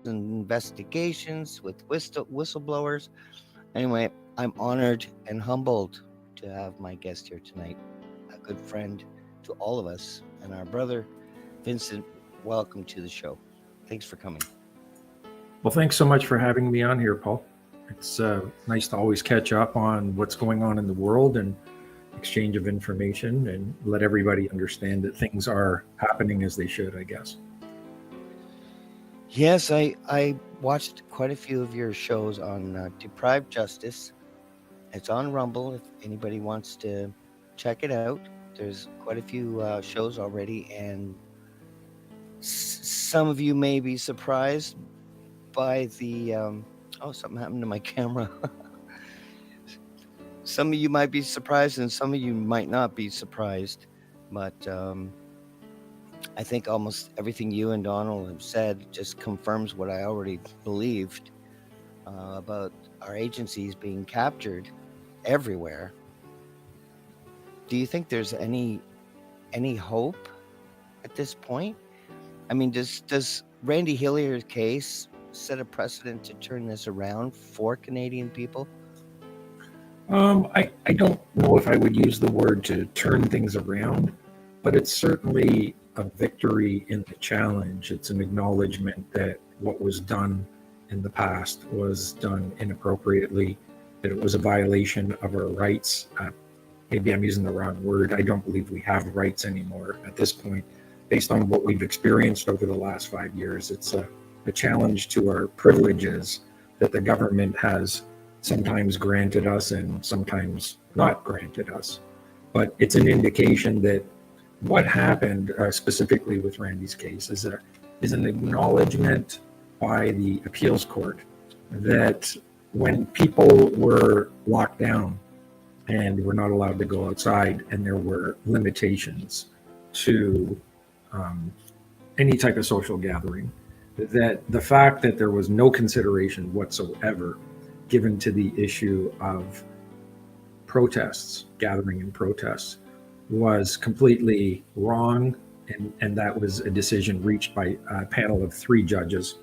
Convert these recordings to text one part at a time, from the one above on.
and investigations with whistleblowers. Anyway, I'm honored and humbled to have my guest here tonight, a good friend to all of us, and our brother, Vincent. Welcome to the show. Thanks for coming. Well, thanks so much for having me on here, Paul. It's nice to always catch up on what's going on in the world and exchange of information and let everybody understand that things are happening as they should, I guess. Yes, I watched quite a few of your shows on Deprived Justice. It's on Rumble if anybody wants to check it out. There's quite a few shows already, and some of you may be surprised by the. Oh, something happened to my camera. Some of you might be surprised, and some of you might not be surprised. But I think almost everything you and Donald have said just confirms what I already believed about our agencies being captured everywhere. Do you think there's any hope at this point? I mean, does Randy Hillier's case set a precedent to turn this around for Canadian people? I don't know if I would use the word to turn things around, but it's certainly a victory in the challenge. It's an acknowledgement that what was done in the past was done inappropriately, that it was a violation of our rights. Maybe I'm using the wrong word. I don't believe we have rights anymore at this point, based on what we've experienced over the last 5 years. It's a challenge to our privileges that the government has sometimes granted us and sometimes not granted us. But it's an indication that what happened specifically with Randy's case is an acknowledgement by the appeals court that when people were locked down and were not allowed to go outside, and there were limitations to any type of social gathering, that the fact that there was no consideration whatsoever given to the issue of protests, gathering in protests, was completely wrong. And that was a decision reached by a panel of 3 judges,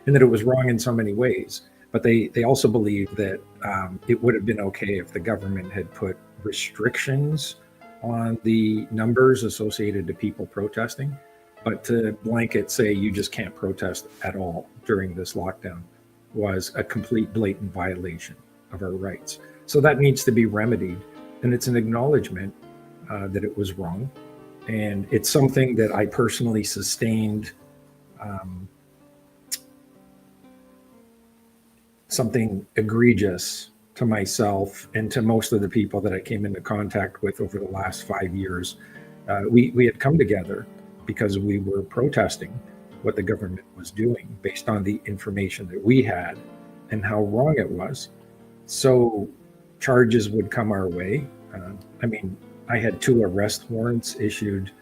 and that it was wrong in so many ways. But they also believed that it would have been okay if the government had put restrictions on the numbers associated to people protesting, but to blanket say you just can't protest at all during this lockdown was a complete blatant violation of our rights. So that needs to be remedied, and it's an acknowledgement that it was wrong, and it's something that I personally sustained. Something egregious to myself and to most of the people that I came into contact with over the last 5 years. We had come together because we were protesting what the government was doing based on the information that we had and how wrong it was. So charges would come our way. I mean, I had 2 arrest warrants issued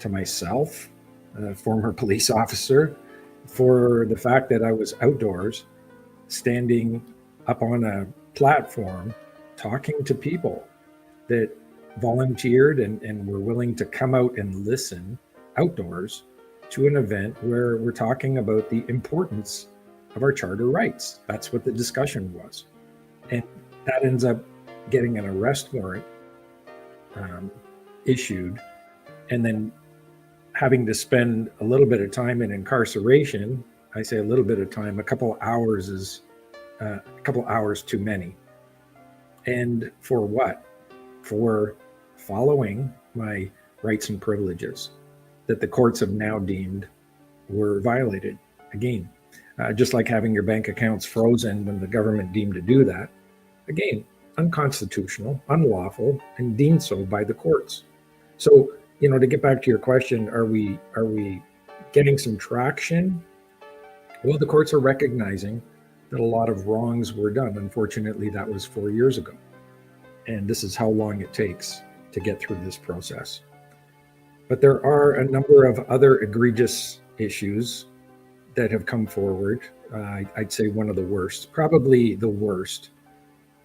to myself, a former police officer, for the fact that I was outdoors standing up on a platform talking to people that volunteered and were willing to come out and listen outdoors to an event where we're talking about the importance of our charter rights. That's what the discussion was. And that ends up getting an arrest warrant issued, and then having to spend a little bit of time in incarceration. I say a little bit of time, a couple of hours is a couple of hours too many. And for what? For following my rights and privileges that the courts have now deemed were violated. Again, just like having your bank accounts frozen when the government deemed to do that. Again, unconstitutional, unlawful, and deemed so by the courts. So, to get back to your question, are we getting some traction? Well, the courts are recognizing that a lot of wrongs were done. Unfortunately, that was 4 years ago. And this is how long it takes to get through this process. But there are a number of other egregious issues that have come forward. I'd say one of the worst, probably the worst,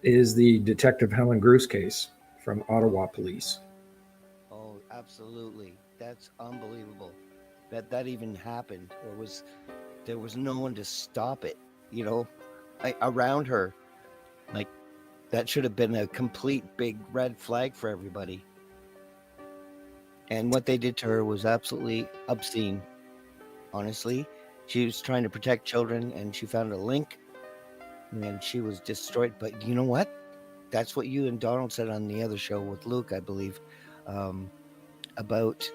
is the Detective Helen Gruce case from Ottawa Police. Oh, absolutely. That's unbelievable that even happened or was There was no one to stop it, you know, around her. Like, that should have been a complete big red flag for everybody. And what they did to her was absolutely obscene, honestly. She was trying to protect children and she found a link and she was destroyed. But you know what? That's what you and Donald said on the other show with Luke, I believe, um, about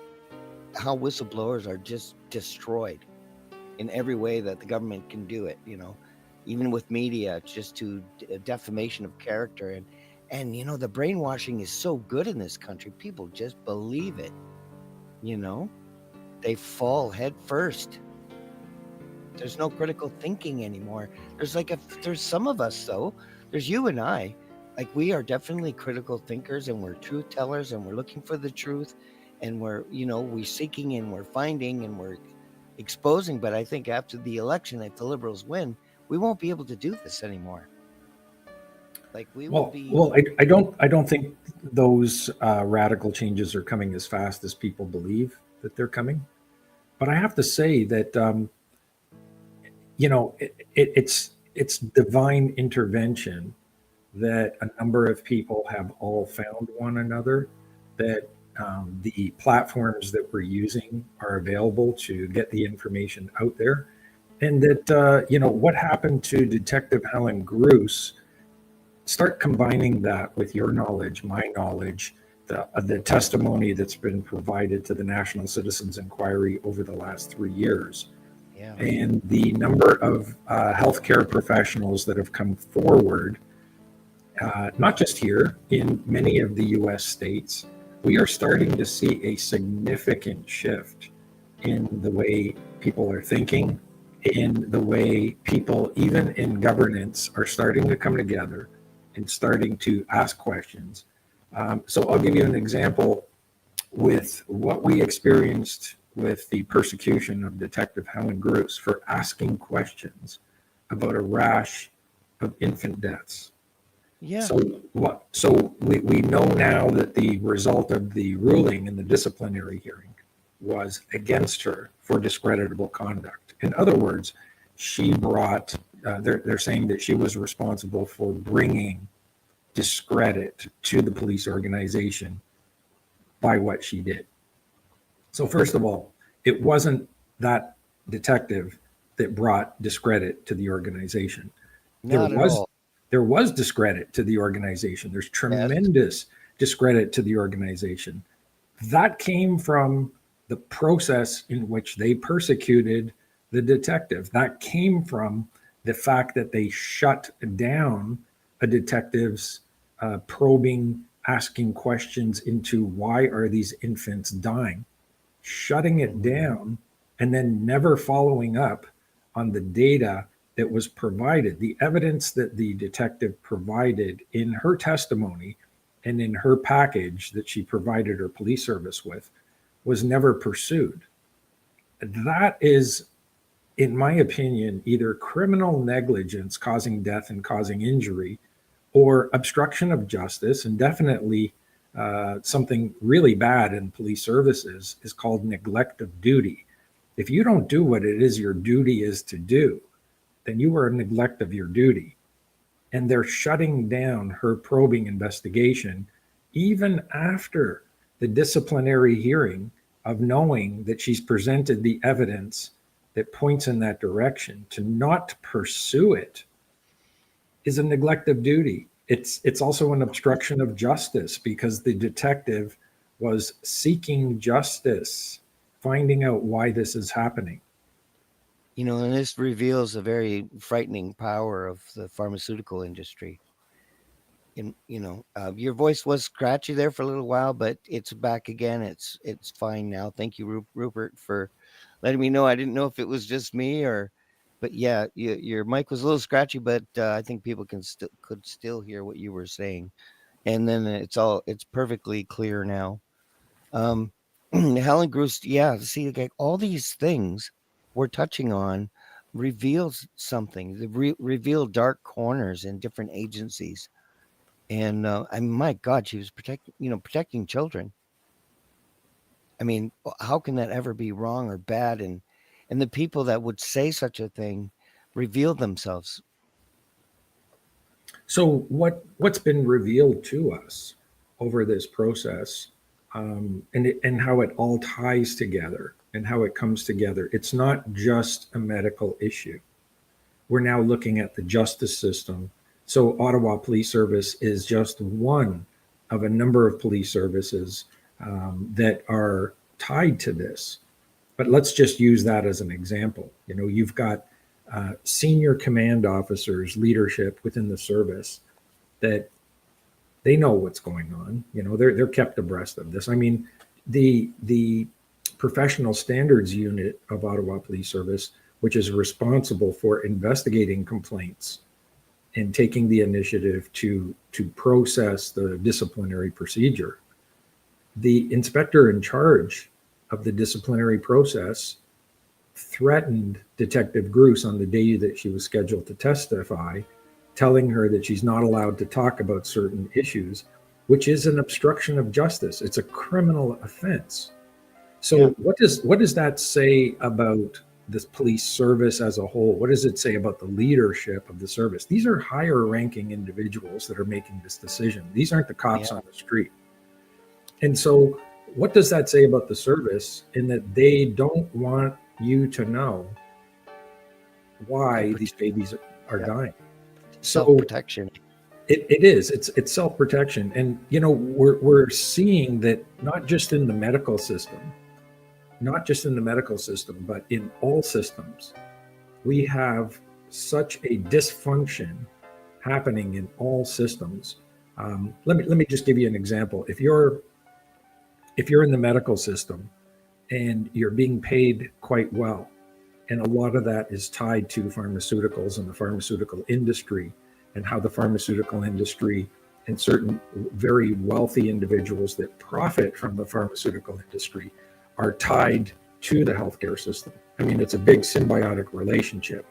how whistleblowers are just destroyed in every way that the government can do it. Even with media, just to defamation of character, and the brainwashing is so good in this country. People just believe it. You know, they fall head first. There's no critical thinking anymore. There's some of us though. There's you and I. Like, we are definitely critical thinkers and we're truth tellers and we're looking for the truth and we're seeking and we're finding and we're exposing. But I think after the election, if the Liberals win, we won't be able to do this anymore. Like, we will be. I don't think those radical changes are coming as fast as people believe that they're coming. But I have to say that it's divine intervention that a number of people have all found one another, that the platforms that we're using are available to get the information out there, and that what happened to Detective Helen Gruce. Start combining that with your knowledge, my knowledge, the testimony that's been provided to the National Citizens Inquiry over the last 3 years, Yeah. and the number of healthcare professionals that have come forward, not just here, in many of the US states. We are starting to see a significant shift in the way people are thinking, in the way people, even in governance, are starting to come together and starting to ask questions. So I'll give you an example with what we experienced with the persecution of Detective Helen Gruce for asking questions about a rash of infant deaths. Yeah. So what? So we know now that the result of the ruling in the disciplinary hearing was against her for discreditable conduct. In other words, she brought. They're saying that she was responsible for bringing discredit to the police organization by what she did. So first of all, it wasn't that detective that brought discredit to the organization. There Not at was all. there was discredit to the organization. There's Yes. tremendous discredit to the organization. That came from the process in which they persecuted the detective. That came from the fact that they shut down a detective's probing, asking questions into why are these infants dying, shutting it Mhm. down, and then never following up on the data that was provided, the evidence that the detective provided in her testimony and in her package that she provided her police service with was never pursued. That is, in my opinion, either criminal negligence causing death and causing injury, or obstruction of justice, and definitely something really bad in police services is called neglect of duty. If you don't do what it is your duty is to do, then you are a neglect of your duty. And they're shutting down her probing investigation even after the disciplinary hearing, of knowing that she's presented the evidence that points in that direction. To not pursue it is a neglect of duty. It's also an obstruction of justice because the detective was seeking justice, finding out why this is happening. And this reveals a very frightening power of the pharmaceutical industry. And your voice was scratchy there for a little while, but it's back again. It's fine now. Thank you, Rupert, for letting me know. I didn't know if it was just me but yeah, your mic was a little scratchy, but I think people could still hear what you were saying. And then it's perfectly clear now. Um, Helen Gruce, yeah. See, like, all these things we're touching on reveals something. They reveal dark corners in different agencies. And I mean, my God, she was protecting children. I mean, how can that ever be wrong or bad? And And the people that would say such a thing reveal themselves. So what's been revealed to us over this process, and how it all ties together and how it comes together? It's not just a medical issue. We're now looking at the justice system. So Ottawa Police Service is just one of a number of police services that are tied to this. But let's just use that as an example. You know, you've got senior command officers, leadership within the service that they know what's going on. You know, they're kept abreast of this. I mean, the professional standards unit of Ottawa Police Service, which is responsible for investigating complaints and taking the initiative to process the disciplinary procedure. The inspector in charge of the disciplinary process threatened Detective Gruce on the day that she was scheduled to testify, telling her that she's not allowed to talk about certain issues, which is an obstruction of justice. It's a criminal offense. So Yeah. what does that say about this police service as a whole? What does it say about the leadership of the service? These are higher ranking individuals that are making this decision. These aren't the cops Yeah. on the street. And so what does that say about the service in that they don't want you to know why these babies are Yeah. dying? So Self-protection. it is. It's self-protection. And you know, we're seeing that not just in the medical system, but in all systems, we have such a dysfunction happening in all systems. Let me just give you an example. If you're in the medical system and you're being paid quite well, and a lot of that is tied to pharmaceuticals and the pharmaceutical industry, and how the pharmaceutical industry and certain very wealthy individuals that profit from the pharmaceutical industry are tied to the healthcare system. I mean, it's a big symbiotic relationship.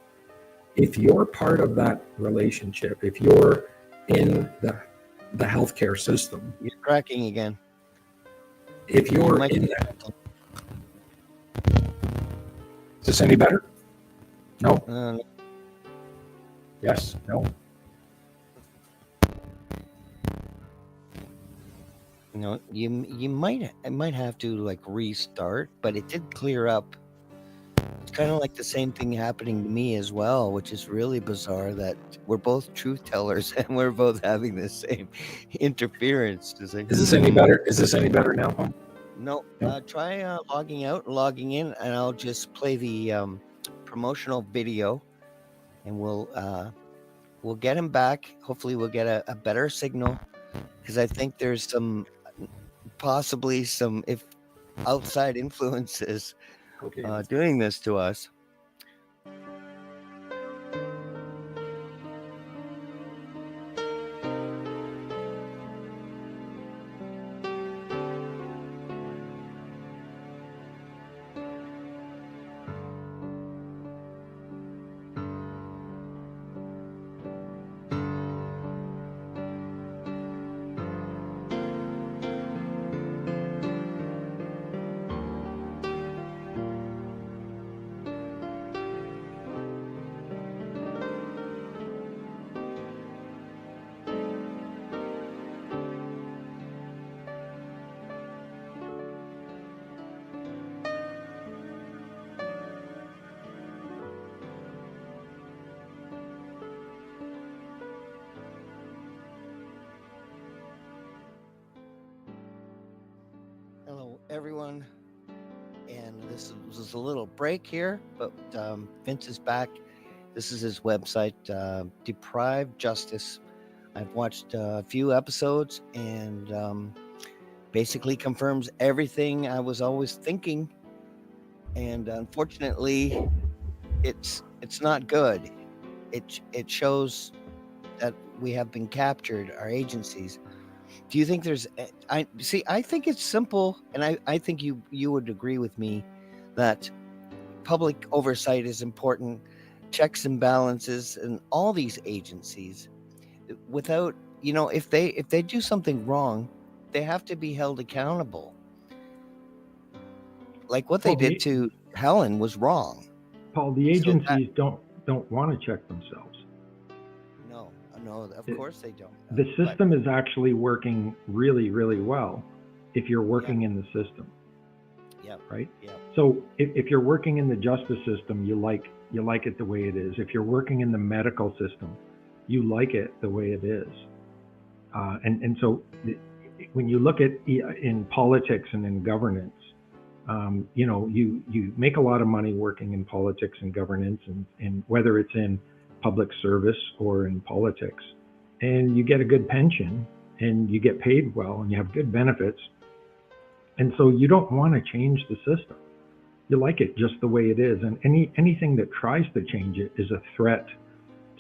If you're part of that relationship, if you're in the healthcare system, You're cracking again. if You you're might in that, is this any better? No? Yes? No? you know, you might have to like restart, but it did clear up. It's kind of like the same thing happening to me as well, which is really bizarre that we're both truth tellers and we're both having the same interference. It's like, Is this any better? Is this any better now? no, No? try logging out and logging in, and I'll just play the promotional video, and we'll get him back. Hopefully, we'll get a better signal, because I think there's possibly some if outside influences Okay. doing this to us. Hello, everyone. And this was a little break here, but Vince is back. This is his website, Deprived Justice. I've watched a few episodes, and basically confirms everything I was always thinking. And unfortunately, it's not good. It shows that we have been captured, our agencies. Do you think there's I see I think it's simple, and I think you would agree with me that public oversight is important, checks and balances, and all these agencies. Without, if they do something wrong, they have to be held accountable. Like what they Well, did to Helen was wrong. Paul, the So that agencies don't want to check themselves. no, no, of It, course they don't. the But system is actually working really, really well if you're yeah, working in the system, yeah, right? yeah, So if you're working in the justice system, you like it the way it is. If you're working in the medical system, you like it the way it is. And so when you look at in politics and in governance, you make a lot of money working in politics and governance, and whether it's in public service or in politics, and you get a good pension and you get paid well and you have good benefits, and so you don't want to change the system. You like it just the way it is, and anything that tries to change it is a threat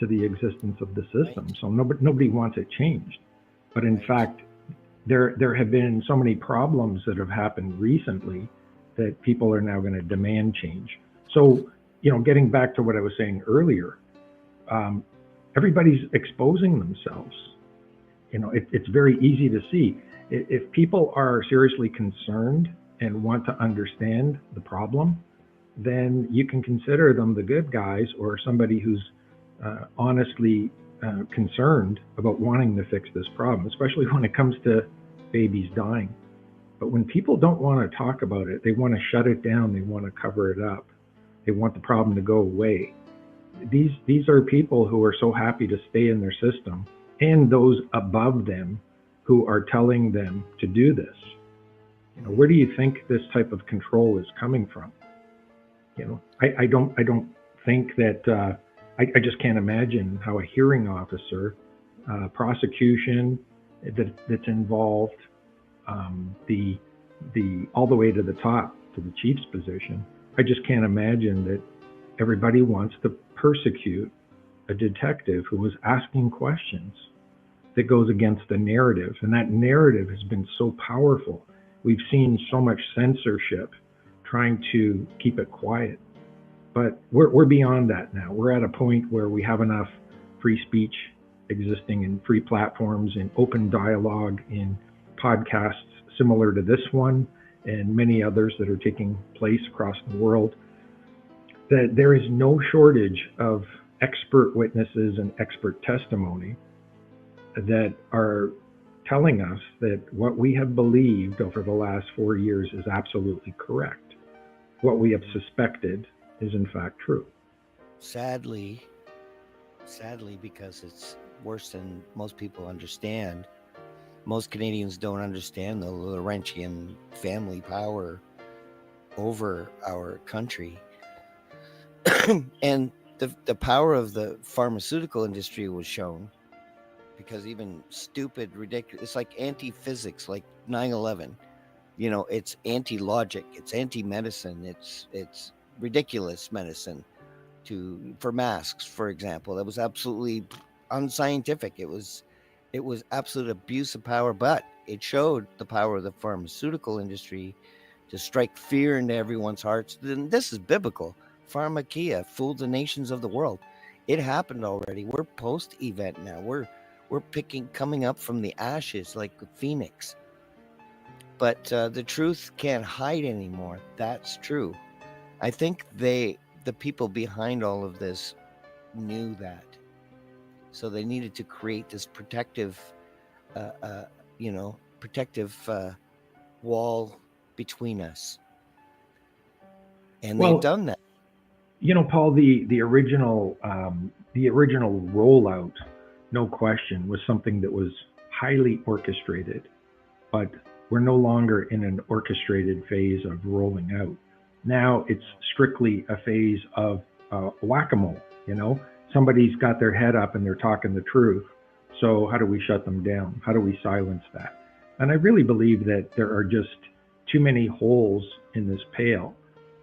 to the existence of the system. right, So nobody wants it changed. But in right. fact, there have been so many problems that have happened recently that people are now going to demand change. So, getting back to what I was saying earlier, um, everybody's exposing themselves. It's very easy to see. If people are seriously concerned and want to understand the problem, then you can consider them the good guys or somebody who's honestly concerned about wanting to fix this problem, especially when it comes to babies dying. But when people don't want to talk about it, they want to shut it down, they want to cover it up, they want the problem to go away. These are people who are so happy to stay in their system, and those above them who are telling them to do this. Where do you think this type of control is coming from? I don't think that. I just can't imagine how a hearing officer, prosecution that's involved, the all the way to the top to the chief's position. I just can't imagine that everybody wants to persecute a detective who was asking questions that goes against the narrative, and that narrative has been so powerful. We've seen so much censorship trying to keep it quiet. But we're beyond that now. We're at a point where we have enough free speech existing in free platforms, in open dialogue, in podcasts similar to this one, and many others that are taking place across the world, that there is no shortage of expert witnesses and expert testimony that are telling us that what we have believed over the last 4 years is absolutely correct. What we have suspected is in fact true. Sadly, because it's worse than most people understand. Most Canadians don't understand the Laurentian family power over our country. And the power of the pharmaceutical industry was shown, because even stupid, ridiculous, it's like anti-physics, like 9/11. It's anti-logic, it's anti-medicine, it's ridiculous medicine for masks, for example. That was absolutely unscientific. It was absolute abuse of power, but it showed the power of the pharmaceutical industry to strike fear into everyone's hearts. Then this is biblical. Pharmakia fooled the nations of the world. It happened already. We're post-event now. We're coming up from the ashes like a phoenix. But the truth can't hide anymore. That's true. I think the people behind all of this knew that, so they needed to create this protective, wall between us, and they've Well, done that. Paul, the original rollout, no question, was something that was highly orchestrated, but we're no longer in an orchestrated phase of rolling out. Now it's strictly a phase of whack-a-mole. Somebody's got their head up and they're talking the truth. So how do we shut them down? How do we silence that? And I really believe that there are just too many holes in this pail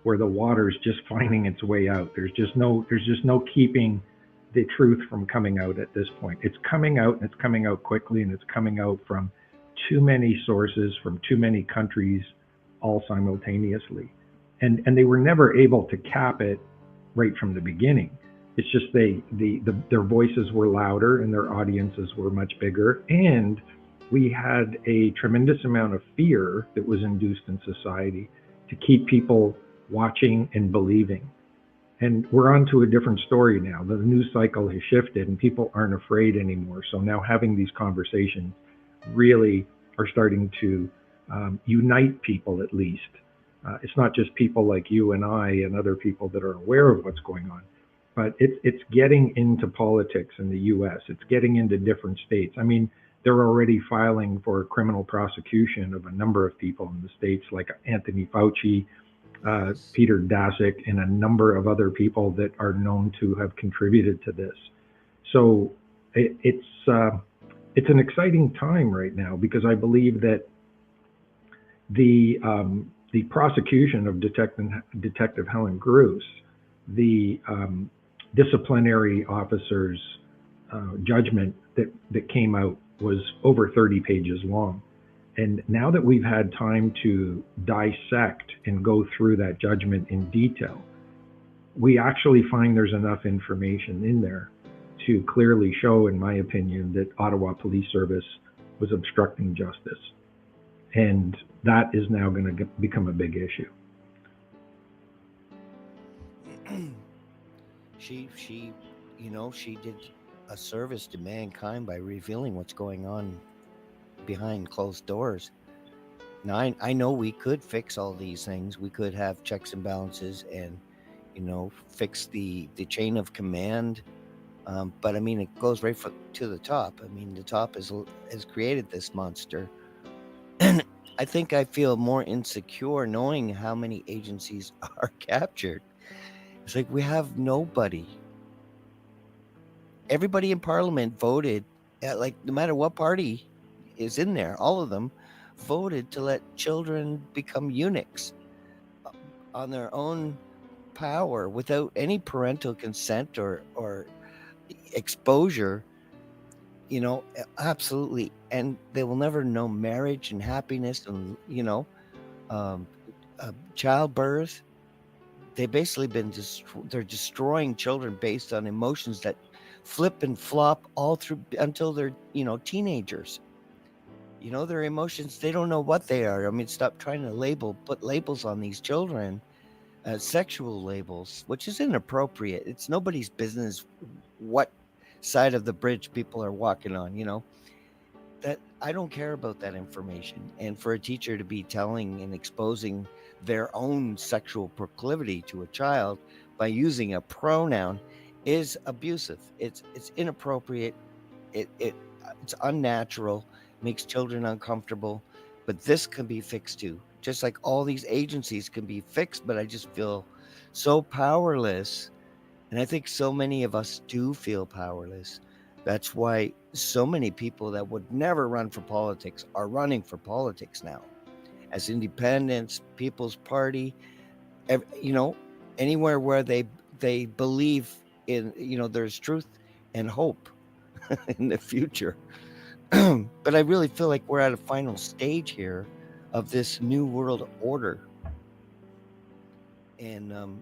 where the water's just finding its way out. There's just no keeping the truth from coming out at this point. It's coming out, and it's coming out quickly, and it's coming out from too many sources, from too many countries, all simultaneously. And they were never able to cap it right from the beginning. It's just their voices were louder and their audiences were much bigger, and we had a tremendous amount of fear that was induced in society to keep people watching and believing. And we're on to a different story now. The news cycle has shifted and people aren't afraid anymore. So now having these conversations really are starting to unite people, at least. It's not just people like you and I and other people that are aware of what's going on, but it's getting into politics in the US. It's getting into different states. I mean, they're already filing for criminal prosecution of a number of people in the states, like Anthony Fauci, Yes. Peter Daszak, and a number of other people that are known to have contributed to this. So it's an exciting time right now, because I believe that the prosecution of Detective Helen Gruce, the disciplinary officer's judgment that came out was over 30 pages long. And now that we've had time to dissect and go through that judgment in detail, we actually find there's enough information in there to clearly show, in my opinion, that Ottawa Police Service was obstructing justice. And that is now going to become a big issue. she, she did a service to mankind by revealing what's going on behind closed doors. Now, I know we could fix all these things. We could have checks and balances and, fix the chain of command. But I mean, it goes right to the top. I mean, the top has created this monster. And I think I feel more insecure knowing how many agencies are captured. It's like we have nobody. Everybody in Parliament voted, like no matter what party is in there, all of them voted to let children become eunuchs on their own power without any parental consent or exposure. Absolutely. And they will never know marriage and happiness and childbirth. They've basically they're destroying children based on emotions that flip and flop all through until they're teenagers. Their emotions, they don't know what they are. I mean, stop trying to put labels on these children, sexual labels, which is inappropriate. It's nobody's business what side of the bridge people are walking on. That I don't care about that information. And for a teacher to be telling and exposing their own sexual proclivity to a child by using a pronoun is abusive. It's inappropriate. It's unnatural, makes children uncomfortable. But this can be fixed too. Just like all these agencies can be fixed, but I just feel so powerless. And I think so many of us do feel powerless. That's why so many people that would never run for politics are running for politics now. As independents, People's Party, anywhere where they believe in, there's truth and hope in the future. But I really feel like we're at a final stage here of this new world order. And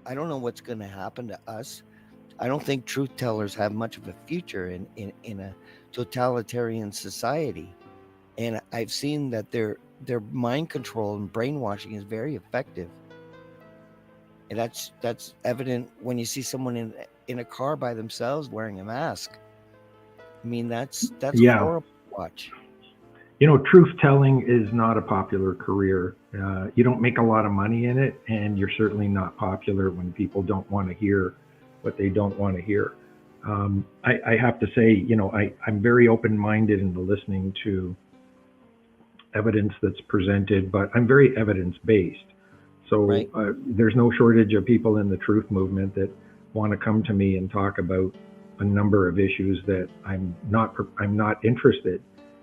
I don't know what's going to happen to us. I don't think truth tellers have much of a future in a totalitarian society. And I've seen that their mind control and brainwashing is very effective. And that's evident when you see someone in a car by themselves wearing a mask. I mean, that's Yeah. horrible to watch. Truth telling is not a popular career. You don't make a lot of money in it, and you're certainly not popular when people don't want to hear what they don't want to hear. I have to say, I'm very open-minded in the listening to evidence that's presented, but I'm very evidence-based. So Right. There's no shortage of people in the truth movement that want to come to me and talk about a number of issues that I'm not interested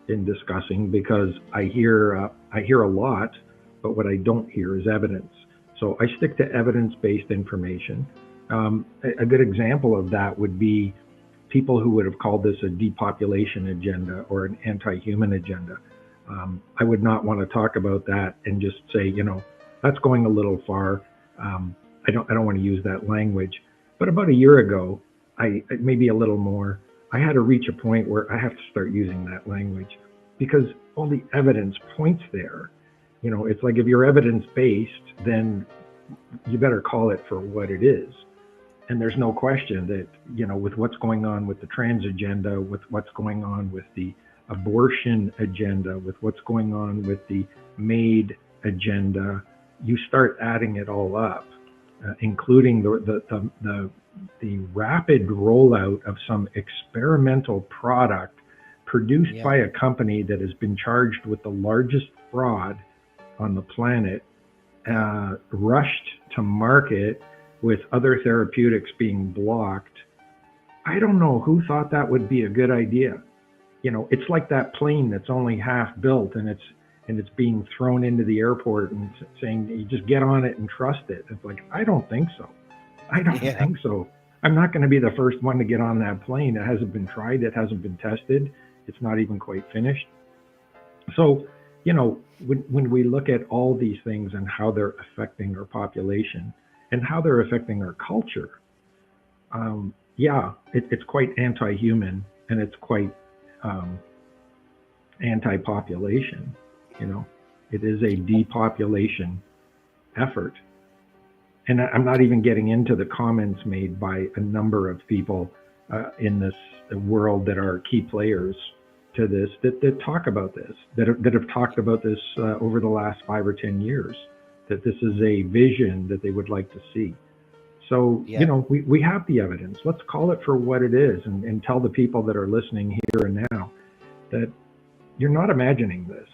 in discussing, because I hear a lot, but what I don't hear is evidence. So I stick to evidence-based information. A good example of that would be people who would have called this a depopulation agenda or an anti-human agenda. I would not want to talk about that and just say, that's going a little far. I don't want to use that language. But about a year ago, maybe a little more, I had to reach a point where I have to start using that language, because all the evidence points there. It's like, if you're evidence-based, then you better call it for what it is. And there's no question that, with what's going on with the trans agenda, with what's going on with the abortion agenda, with what's going on with the MAID agenda, you start adding it all up, including the rapid rollout of some experimental product produced Yeah. by a company that has been charged with the largest fraud on the planet, rushed to market with other therapeutics being blocked. I don't know who thought that would be a good idea. It's like that plane that's only half built and it's being thrown into the airport and saying you just get on it and trust it. It's like, I don't think so. I don't Yeah. think so. I'm not going to be the first one to get on that plane. It hasn't been tried. It hasn't been tested. It's not even quite finished. So, when we look at all these things and how they're affecting our population and how they're affecting our culture, it's quite anti-human and it's quite anti-population. It is a depopulation effort. And I'm not even getting into the comments made by a number of people in this world that are key players to this, that talk about this, that have talked about this over the last 5 or 10 years, that this is a vision that they would like to see. So, Yeah. we have the evidence. Let's call it for what it is and tell the people that are listening here and now that you're not imagining this.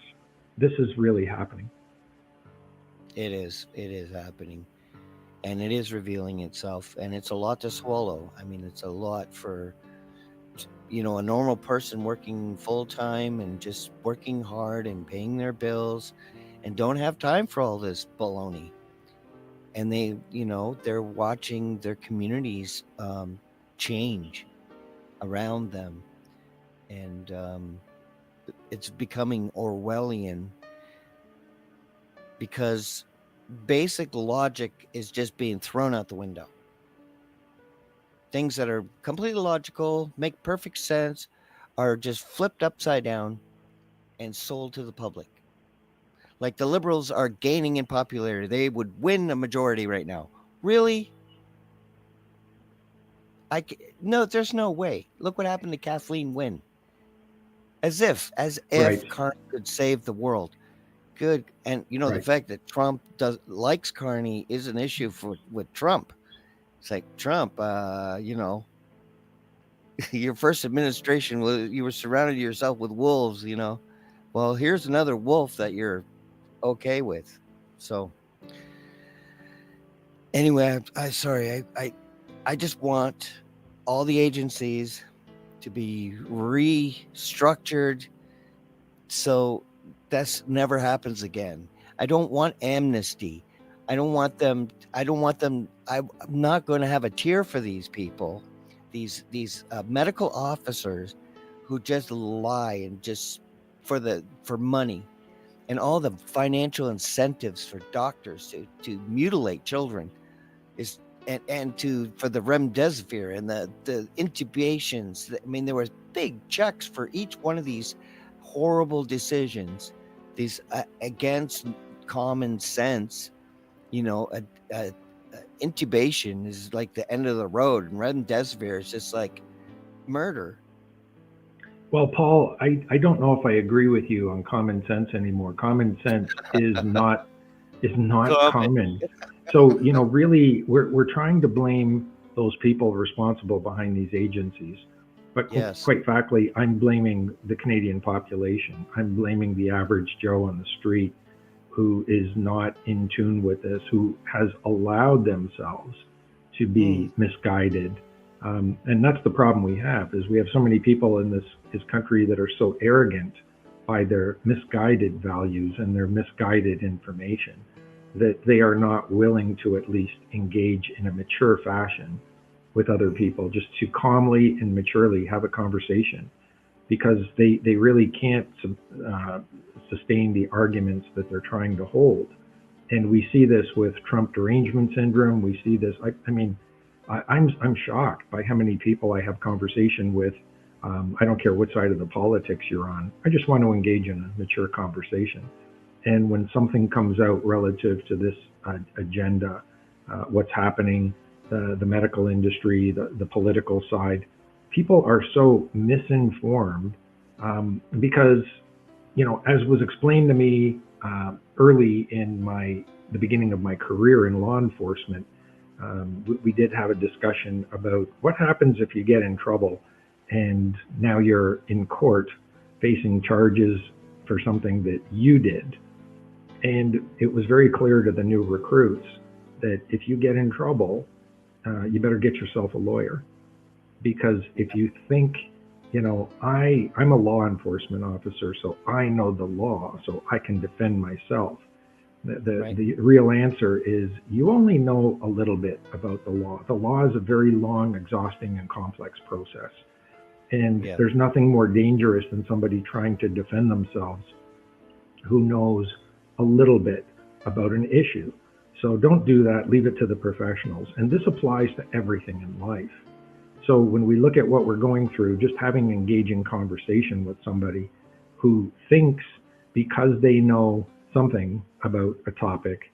This is really happening. It is. It is happening. And it is revealing itself. And it's a lot to swallow. I mean, it's a lot for, a normal person working full time and just working hard and paying their bills and don't have time for all this baloney. And they're watching their communities change around them. And it's becoming Orwellian because basic logic is just being thrown out the window. Things that are completely logical, make perfect sense, are just flipped upside down and sold to the public. Like the liberals are gaining in popularity. They would win a majority right now. Really? No, there's no way. Look what happened to Kathleen Wynne. As if Right, Carney could save the world. Good. And the right. fact that Trump likes Carney is an issue with Trump. It's like Trump, your first administration, you were surrounded yourself with wolves, Well, here's another wolf that you're okay with. So anyway, I just want all the agencies to be restructured so this never happens again. I don't want amnesty. I don't want them. I'm not going to have a tear for these people, these medical officers who just lie and just for money and all the financial incentives for doctors to mutilate children is and for the remdesivir and the intubations. I mean, there was big checks for each one of these horrible decisions, these against common sense. A intubation is like the end of the road, and remdesivir is just like murder. Well, Paul, I don't know if I agree with you on common sense anymore. Common sense is not Common. common. So, really, we're trying to blame those people responsible behind these agencies. But Yes. quite frankly, I'm blaming the Canadian population. I'm blaming the average Joe on the street who is not in tune with this, who has allowed themselves to be misguided. And that's the problem we have, is we have so many people in this country that are so arrogant by their misguided values and their misguided information that they are not willing to at least engage in a mature fashion with other people, just to calmly and maturely have a conversation, because they really can't sustain the arguments that they're trying to hold. And we see this with Trump derangement syndrome. We see this. I'm shocked by how many people I have conversation with. I don't care what side of the politics you're on. I just want to engage in a mature conversation. And when something comes out relative to this agenda, what's happening, the medical industry, the political side. People are so misinformed because, as was explained to me early in the beginning of my career in law enforcement, we did have a discussion about what happens if you get in trouble and now you're in court facing charges for something that you did. And it was very clear to the new recruits that if you get in trouble, you better get yourself a lawyer. Because if you think, I'm a law enforcement officer, so I know the law, so I can defend myself. The real answer is you only know a little bit about the law. The law is a very long, exhausting, and complex process. And there's nothing more dangerous than somebody trying to defend themselves who knows a little bit about an issue. So don't do that. Leave it to the professionals. And this applies to everything in life. So when we look at what we're going through, just having an engaging conversation with somebody who thinks because they know something about a topic,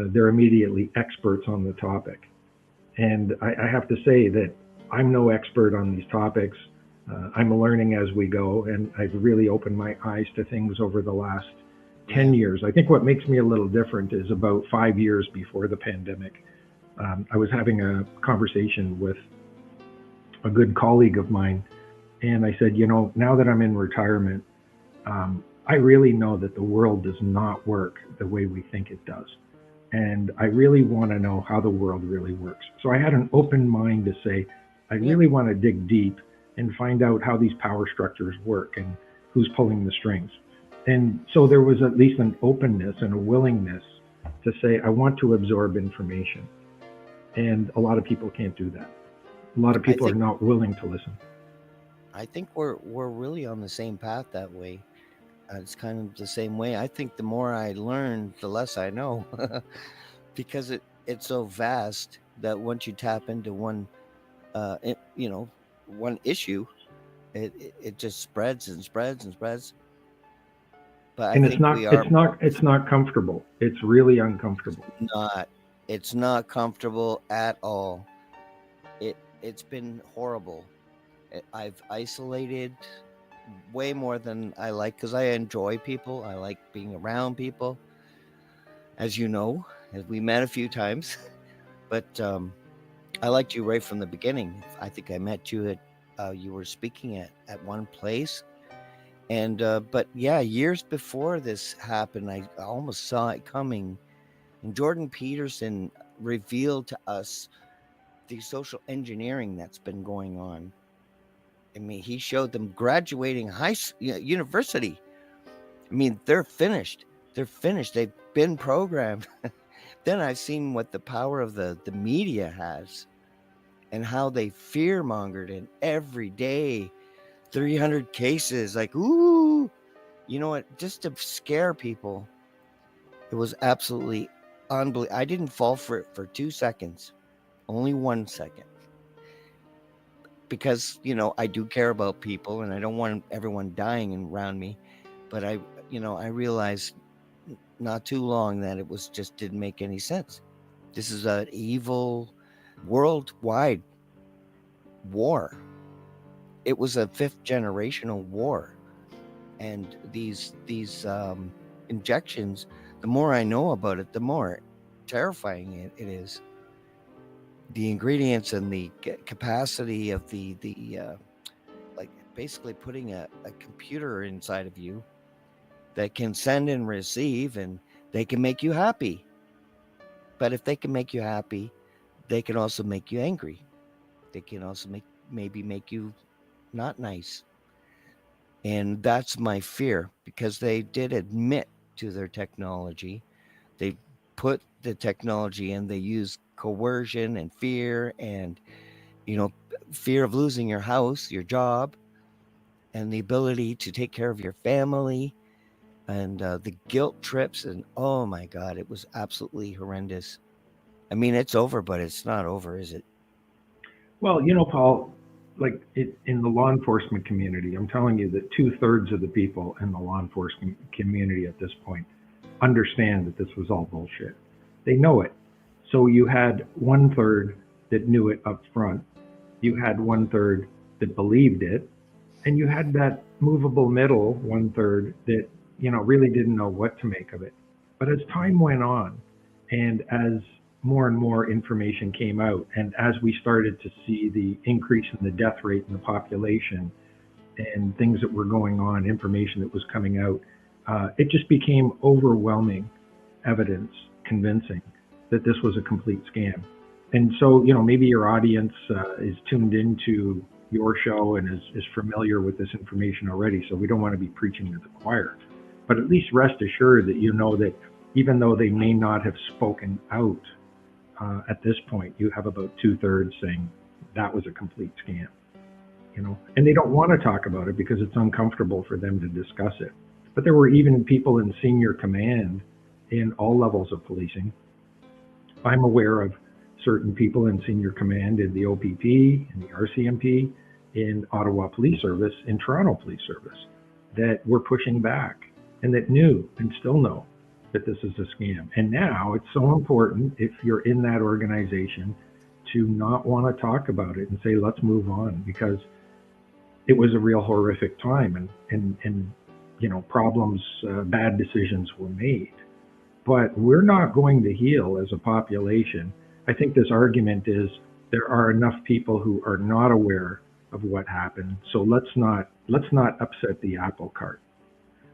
they're immediately experts on the topic. And I have to say that I'm no expert on these topics. I'm learning as we go, and I've really opened my eyes to things over the last 10 years. I think what makes me a little different is about 5 years before the pandemic, I was having a conversation with a good colleague of mine, and I said, now that I'm in retirement, I really know that the world does not work the way we think it does. And I really want to know how the world really works. So I had an open mind to say, I really want to dig deep and find out how these power structures work and who's pulling the strings. And so there was at least an openness and a willingness to say, I want to absorb information. And a lot of people can't do that. A lot of people are not willing to listen. I think we're really on the same path that way. It's kind of the same way. I think the more I learn, the less I know, because it's so vast that once you tap into one, one issue, it just spreads and spreads and spreads. But I think it's not comfortable. It's really uncomfortable. It's not comfortable at all. It's been horrible. I've isolated way more than I like because I enjoy people. I like being around people, as you know, as we met a few times. But I liked you right from the beginning. I think I met you you were speaking at one place. And but years before this happened, I almost saw it coming. And Jordan Peterson revealed to us the social engineering that's been going on. I mean, he showed them graduating university. I mean, they're finished. They've been programmed. Then I've seen what the power of the media has and how they fear mongered, and every day 300 cases, like, ooh, you know what, just to scare people. It was absolutely unbelievable. I didn't fall for it for 2 seconds, only 1 second. Because, I do care about people and I don't want everyone dying around me. But I realized not too long that it just didn't make any sense. This is an evil worldwide war. It was a 5th generational war. And these injections, the more I know about it, the more terrifying it is. The ingredients and the capacity of the like basically putting a computer inside of you that can send and receive, and they can make you happy. But if they can make you happy, they can also make you angry. They can also maybe make you not nice. And that's my fear, because they did admit to their technology. They put the technology in, they use coercion and fear and, fear of losing your house, your job, and the ability to take care of your family, and the guilt trips. And oh my God, it was absolutely horrendous. I mean, it's over, but it's not over, is it? Well, Paul, like in the law enforcement community, I'm telling you that 2/3 of the people in the law enforcement community at this point understand that this was all bullshit. They know it. So you had one third that knew it up front. You had one third that believed it, and you had that movable middle one third that really didn't know what to make of it. But as time went on, and as more and more information came out, and as we started to see the increase in the death rate in the population and things that were going on, information that was coming out, it just became overwhelming evidence, convincing that this was a complete scam. And so, maybe your audience is tuned into your show and is familiar with this information already. So we don't want to be preaching to the choir, but at least rest assured that you know that even though they may not have spoken out at this point, you have about 2/3 saying that was a complete scam. And they don't want to talk about it because it's uncomfortable for them to discuss it. But there were even people in senior command in all levels of policing. I'm aware of certain people in senior command in the OPP, in the RCMP, in Ottawa Police Service, in Toronto Police Service, that were pushing back and that knew and still know that this is a scam. And now it's so important, if you're in that organization, to not want to talk about it and say, let's move on, because it was a real horrific time, and problems, bad decisions were made. But we're not going to heal as a population. I think this argument is there are enough people who are not aware of what happened, so let's not upset the apple cart.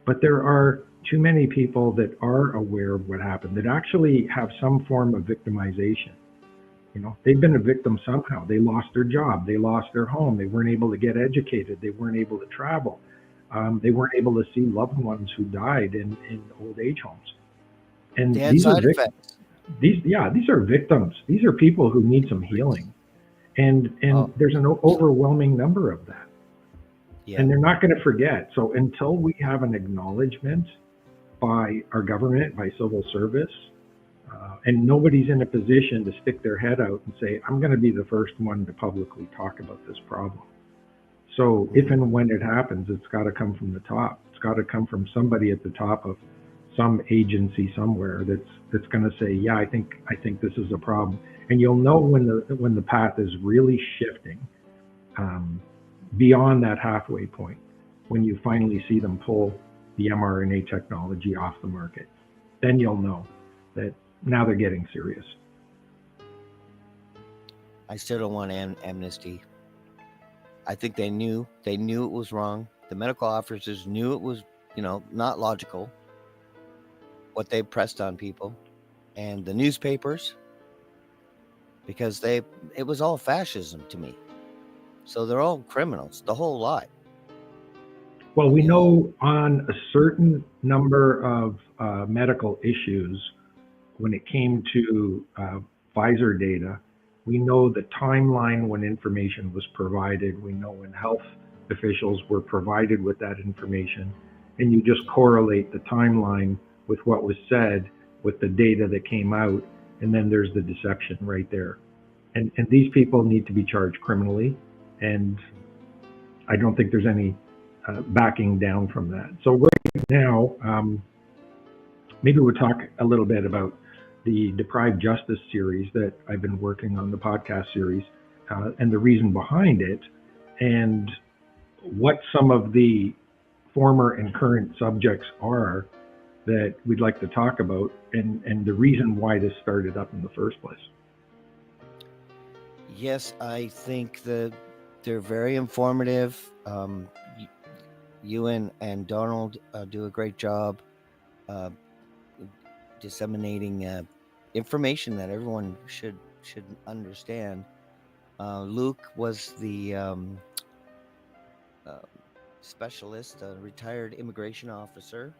But there are too many people that are aware of what happened, that actually have some form of victimization. They've been a victim somehow. They lost their job, they lost their home, they weren't able to get educated, they weren't able to travel, they weren't able to see loved ones who died in old age homes. And They had side effects. These are victims. These are people who need some healing, and there's an overwhelming number of that. Yeah. And they're not going to forget. So until we have an acknowledgement by our government, by civil service, and nobody's in a position to stick their head out and say, I'm going to be the first one to publicly talk about this problem. So if and when it happens, it's got to come from the top. It's got to come from somebody at the top of some agency somewhere that's going to say, yeah, I think this is a problem. And you'll know when the path is really shifting beyond that halfway point, when you finally see them pull the mRNA technology off the market. Then you'll know that now they're getting serious. I still don't want amnesty. I think they knew it was wrong. The medical officers knew it was, not logical, what they pressed on people, and the newspapers, because it was all fascism to me. So they're all criminals, the whole lot. Well, we know on a certain number of medical issues, when it came to Pfizer data, we know the timeline when information was provided. We know when health officials were provided with that information, and you just correlate the timeline with what was said with the data that came out, and then there's the deception right there. And these people need to be charged criminally, and I don't think there's any backing down from that. So right now, maybe we'll talk a little bit about the Deprived Justice series that I've been working on, the podcast series, and the reason behind it, and what some of the former and current subjects are that we'd like to talk about, and the reason why this started up in the first place. Yes, I think that they're very informative. You and Donald do a great job disseminating information that everyone should understand. Luke was the specialist, a retired immigration officer,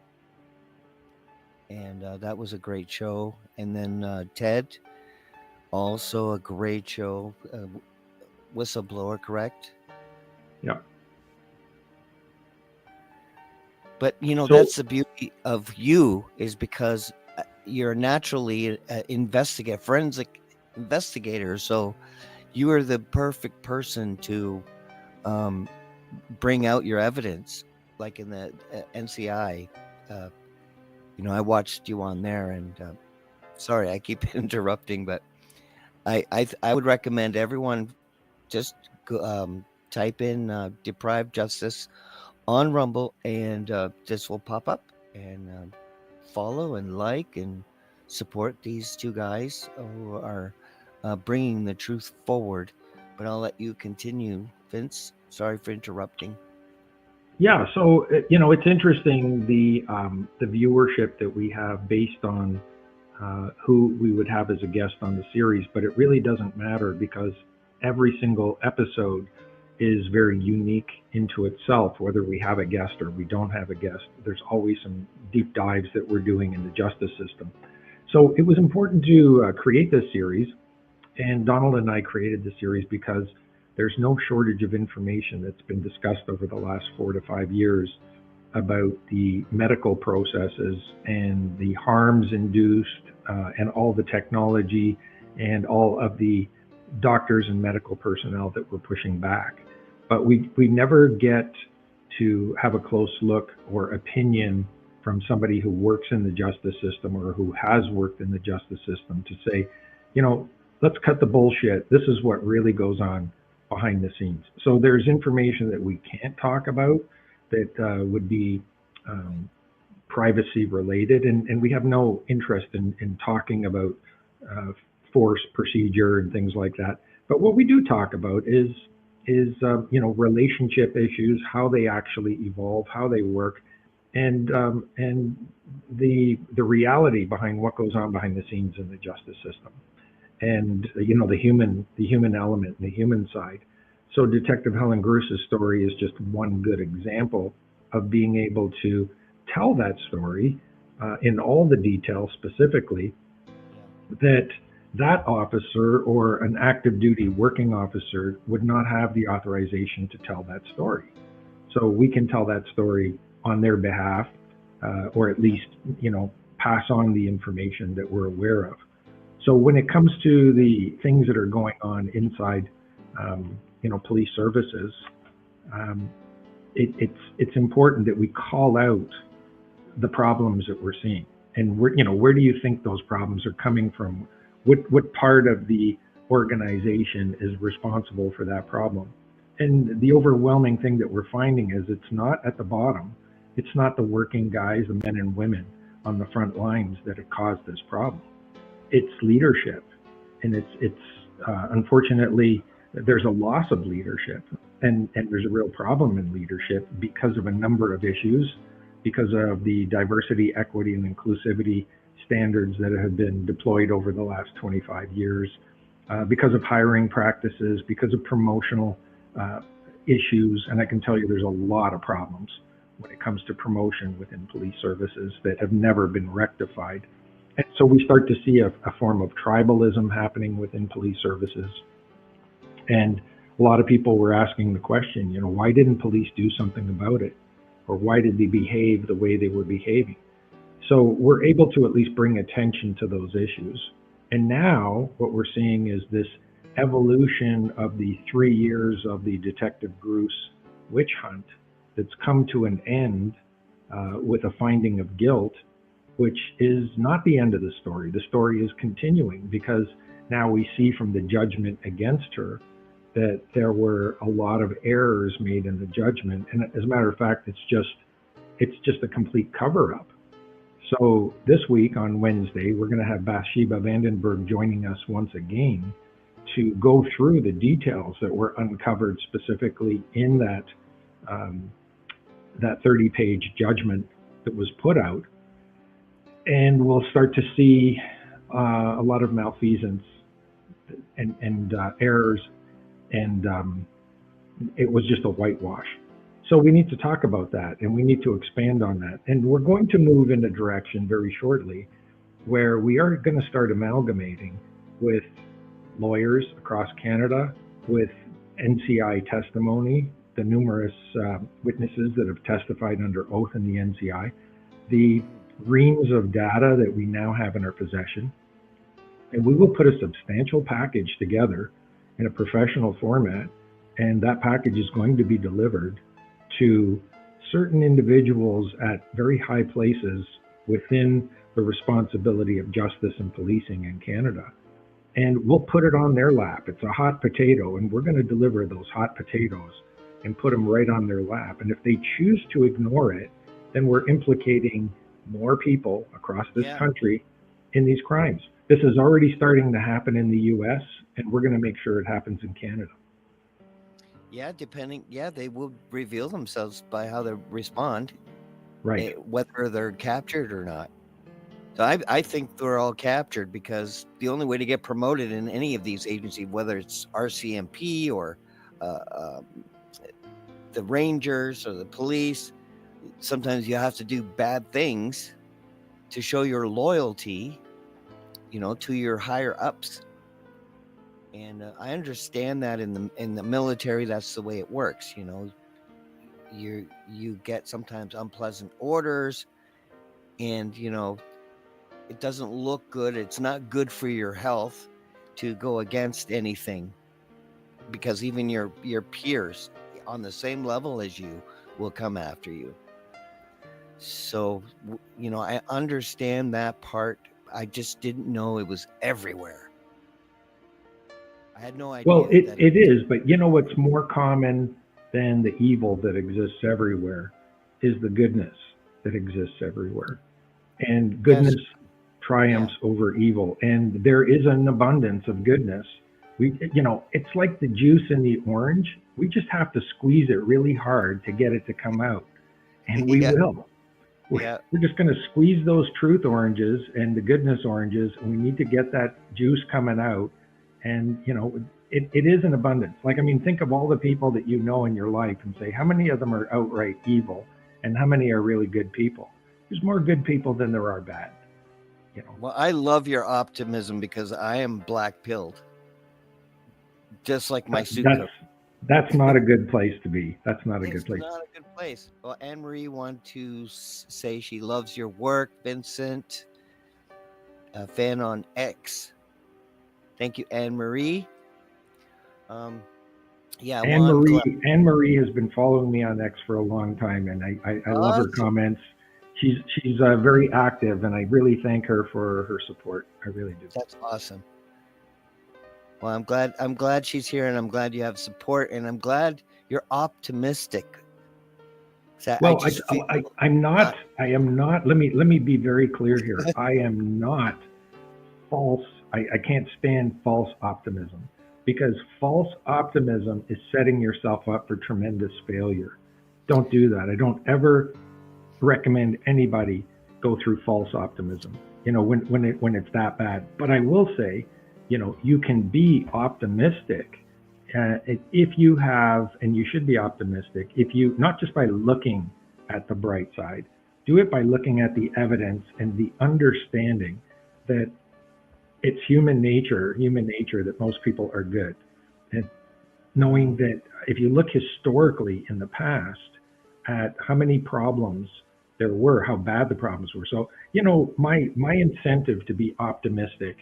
and that was a great show. And then Ted, also a great show, whistleblower, correct? Yeah. But that's the beauty of you, is because you're naturally an forensic investigator. So you are the perfect person to bring out your evidence, like in the NCI. I watched you on there, and Sorry, I keep interrupting, but I would recommend everyone just type in "Deprived Justice" on Rumble, and this will pop up. And follow and like and support these two guys who are bringing the truth forward. But I'll let you continue, Vince. Sorry for interrupting. Yeah, so it's interesting the viewership that we have based on who we would have as a guest on the series, but it really doesn't matter because every single episode is very unique into itself. Whether we have a guest or we don't have a guest, there's always some deep dives that we're doing in the justice system. So it was important to create this series, and Donald and I created the series because there's no shortage of information that's been discussed over the last 4 to 5 years about the medical processes and the harms induced, and all the technology and all of the doctors and medical personnel that we're pushing back. But we never get to have a close look or opinion from somebody who works in the justice system or who has worked in the justice system to say, let's cut the bullshit. This is what really goes on behind the scenes. So there's information that we can't talk about that would be privacy related, and we have no interest in talking about uh, force procedure and things like that. But what we do talk about is relationship issues, how they actually evolve, how they work, and the reality behind what goes on behind the scenes in the justice system, and the human element and the human side. So Detective Helen Gircys' story is just one good example of being able to tell that story in all the details specifically Yeah. that that officer or an active duty working officer would not have the authorization to tell that story. So we can tell that story on their behalf, or at least, pass on the information that we're aware of. So when it comes to the things that are going on inside, police services, um, it's important that we call out the problems that we're seeing, and where do you think those problems are coming from? What part of the organization is responsible for that problem? And the overwhelming thing that we're finding is it's not at the bottom. It's not the working guys, the men and women on the front lines that have caused this problem. It's leadership, and it's unfortunately there's a loss of leadership, and there's a real problem in leadership because of a number of issues, because of the diversity, equity, and inclusivity standards that have been deployed over the last 25 years, because of hiring practices, because of promotional uh, issues. And I can tell you there's a lot of problems when it comes to promotion within police services that have never been rectified. And so we start to see a form of tribalism happening within police services. And a lot of people were asking the question, why didn't police do something about it? Or why did they behave the way they were behaving? So we're able to at least bring attention to those issues. And now what we're seeing is this evolution of the 3 years of the Detective Bruce witch hunt that's come to an end with a finding of guilt, which is not the end of the story. The story is continuing because now we see from the judgment against her that there were a lot of errors made in the judgment. And as a matter of fact, it's just a complete cover up. So this week on Wednesday, we're going to have Bathsheba Vandenberg joining us once again to go through the details that were uncovered specifically in that 30-page judgment that was put out, and we'll start to see a lot of malfeasance and errors, and it was just a whitewash. So we need to talk about that, and we need to expand on that. And we're going to move in a direction very shortly where we are going to start amalgamating with lawyers across Canada, with NCI testimony, the numerous witnesses that have testified under oath in the NCI, the reams of data that we now have in our possession, and we will put a substantial package together in a professional format, and that package is going to be delivered to certain individuals at very high places within the responsibility of justice and policing in Canada. And we'll put it on their lap. It's a hot potato, and we're going to deliver those hot potatoes and put them right on their lap. And if they choose to ignore it, then we're implicating more people across this country in these crimes. This is already starting to happen in the US, and we're going to make sure it happens in Canada. Yeah, they will reveal themselves by how they respond, Right. whether they're captured or not. So I think they're all captured, because the only way to get promoted in any of these agencies, whether it's RCMP or the Rangers or the police, sometimes you have to do bad things to show your loyalty, to your higher ups. And I understand that in the military, that's the way it works. You get sometimes unpleasant orders, and it doesn't look good. It's not good for your health to go against anything, because even your peers on the same level as you will come after you. So, I understand that part. I just didn't know it was everywhere. I had no idea. Well, it is, but you know what's more common than the evil that exists everywhere is the goodness that exists everywhere. And goodness triumphs over evil. And there is an abundance of goodness. It's like the juice in the orange. We just have to squeeze it really hard to get it to come out. And we will. We're just going to squeeze those truth oranges and the goodness oranges, and we need to get that juice coming out. And, it is an abundance. Think of all the people that you know in your life and say, how many of them are outright evil and how many are really good people? There's more good people than there are bad. Well, I love your optimism, because I am black-pilled, just like my suit. That's not a good place to be. That's not a good place. It's not a good place. Well, Anne-Marie wanted to say she loves your work, Vincent. A fan on X. Thank you, Anne-Marie. Anne-Marie has been following me on X for a long time, and I love her comments. She's very active, and I really thank her for her support. I really do. That's awesome. Well, I'm glad she's here, and I'm glad you have support, and I'm glad you're optimistic. Well, I'm not. I am not. Let me be very clear here. I am not false. I can't stand false optimism, because false optimism is setting yourself up for tremendous failure. Don't do that. I don't ever recommend anybody go through false optimism, when it's that bad. But I will say, you can be optimistic if you have, and you should be optimistic if you, not just by looking at the bright side, do it by looking at the evidence and the understanding that it's human nature that most people are good. And knowing that if you look historically in the past at how many problems there were, how bad the problems were. So, my incentive to be optimistic,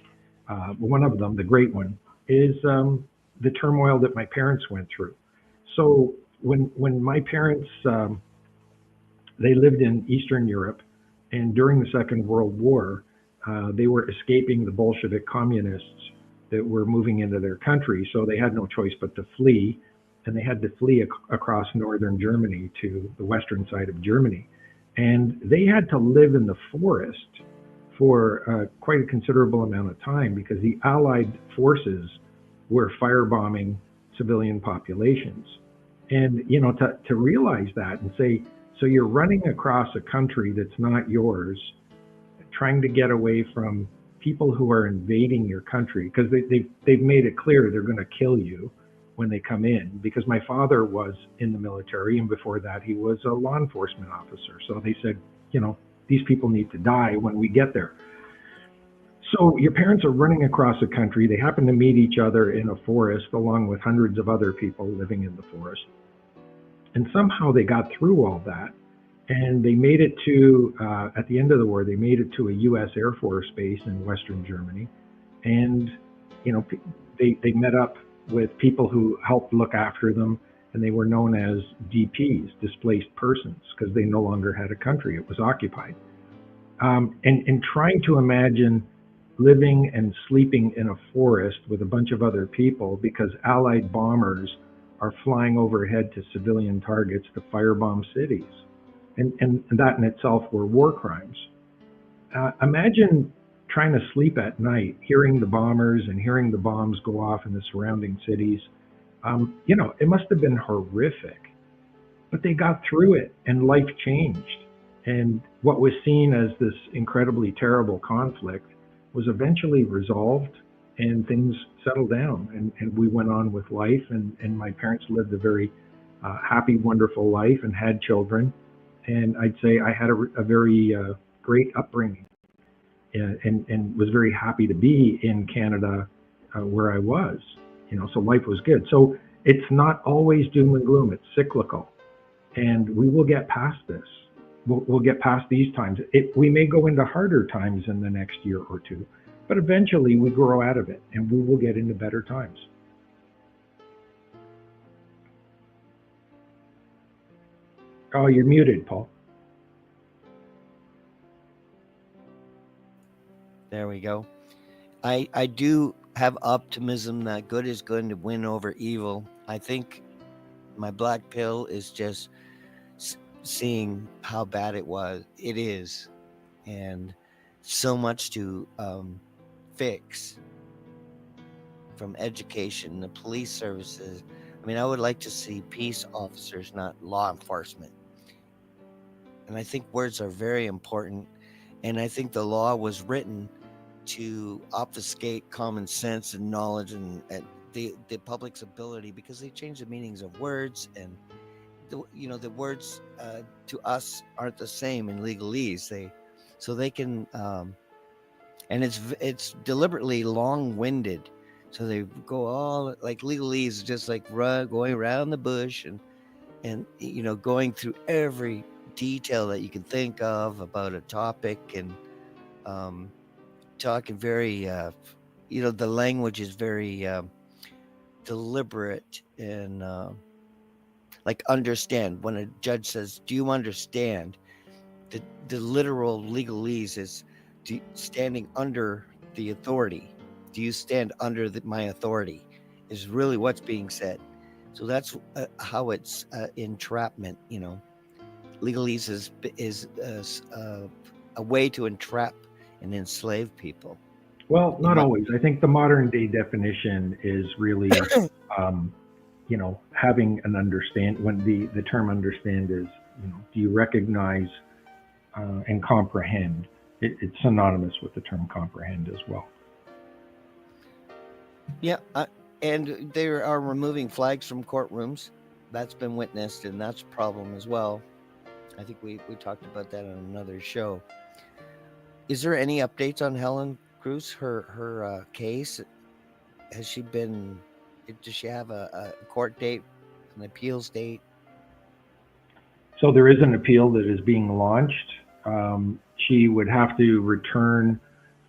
one of them, the great one, is the turmoil that my parents went through. So when my parents, they lived in Eastern Europe, and during the Second World War, they were escaping the Bolshevik communists that were moving into their country. So they had no choice but to flee, and they had to flee across northern Germany to the western side of Germany. And they had to live in the forest for quite a considerable amount of time, because the Allied forces were firebombing civilian populations. And, to realize that and say, so you're running across a country that's not yours, trying to get away from people who are invading your country, because they've made it clear they're going to kill you when they come in. Because my father was in the military, and before that he was a law enforcement officer. So they said, these people need to die when we get there. So your parents are running across a country. They happen to meet each other in a forest along with hundreds of other people living in the forest. And somehow they got through all that. And they made it to, at the end of the war, they made it to a U.S. Air Force base in Western Germany. And, they met up with people who helped look after them. And they were known as DPs, displaced persons, because they no longer had a country. It was occupied. And trying to imagine living and sleeping in a forest with a bunch of other people because Allied bombers are flying overhead to civilian targets to firebomb cities. And that in itself were war crimes. Imagine trying to sleep at night, hearing the bombers and hearing the bombs go off in the surrounding cities. It must have been horrific, but they got through it and life changed. And what was seen as this incredibly terrible conflict was eventually resolved and things settled down. And we went on with life. And my parents lived a very happy, wonderful life and had children. And I'd say I had a very great upbringing and was very happy to be in Canada where I was. So life was good. So it's not always doom and gloom. It's cyclical. And we will get past this. We'll get past these times. We may go into harder times in the next year or two, but eventually we grow out of it and we will get into better times. Oh, you're muted, Paul. There we go. I do have optimism that good is going to win over evil. I think my black pill is just seeing how bad it is, and so much to fix, from education, the police services. I mean, I would like to see peace officers, not law enforcement. And I think words are very important. And I think the law was written to obfuscate common sense and knowledge and the public's ability, because they change the meanings of words, and the words to us aren't the same in legalese. So they can and it's deliberately long-winded, so they go all like legalese, just like going around the bush and going through every detail that you can think of about a topic, and talking very the language is very deliberate, and like understand. When a judge says, do you understand, the literal legalese is standing under the authority. Do you stand under my authority is really what's being said. So that's how it's entrapment. Legalese is a way to entrap and enslave people. Well, not always. I think the modern day definition is really, having an understand. When the term understand is, do you recognize and comprehend? It's synonymous with the term comprehend as well. Yeah, and they are removing flags from courtrooms. That's been witnessed, and that's a problem as well. I think we talked about that on another show. Is there any updates on Helen Cruz, her case? Has she been? Does she have a court date, an appeals date? So there is an appeal that is being launched. She would have to return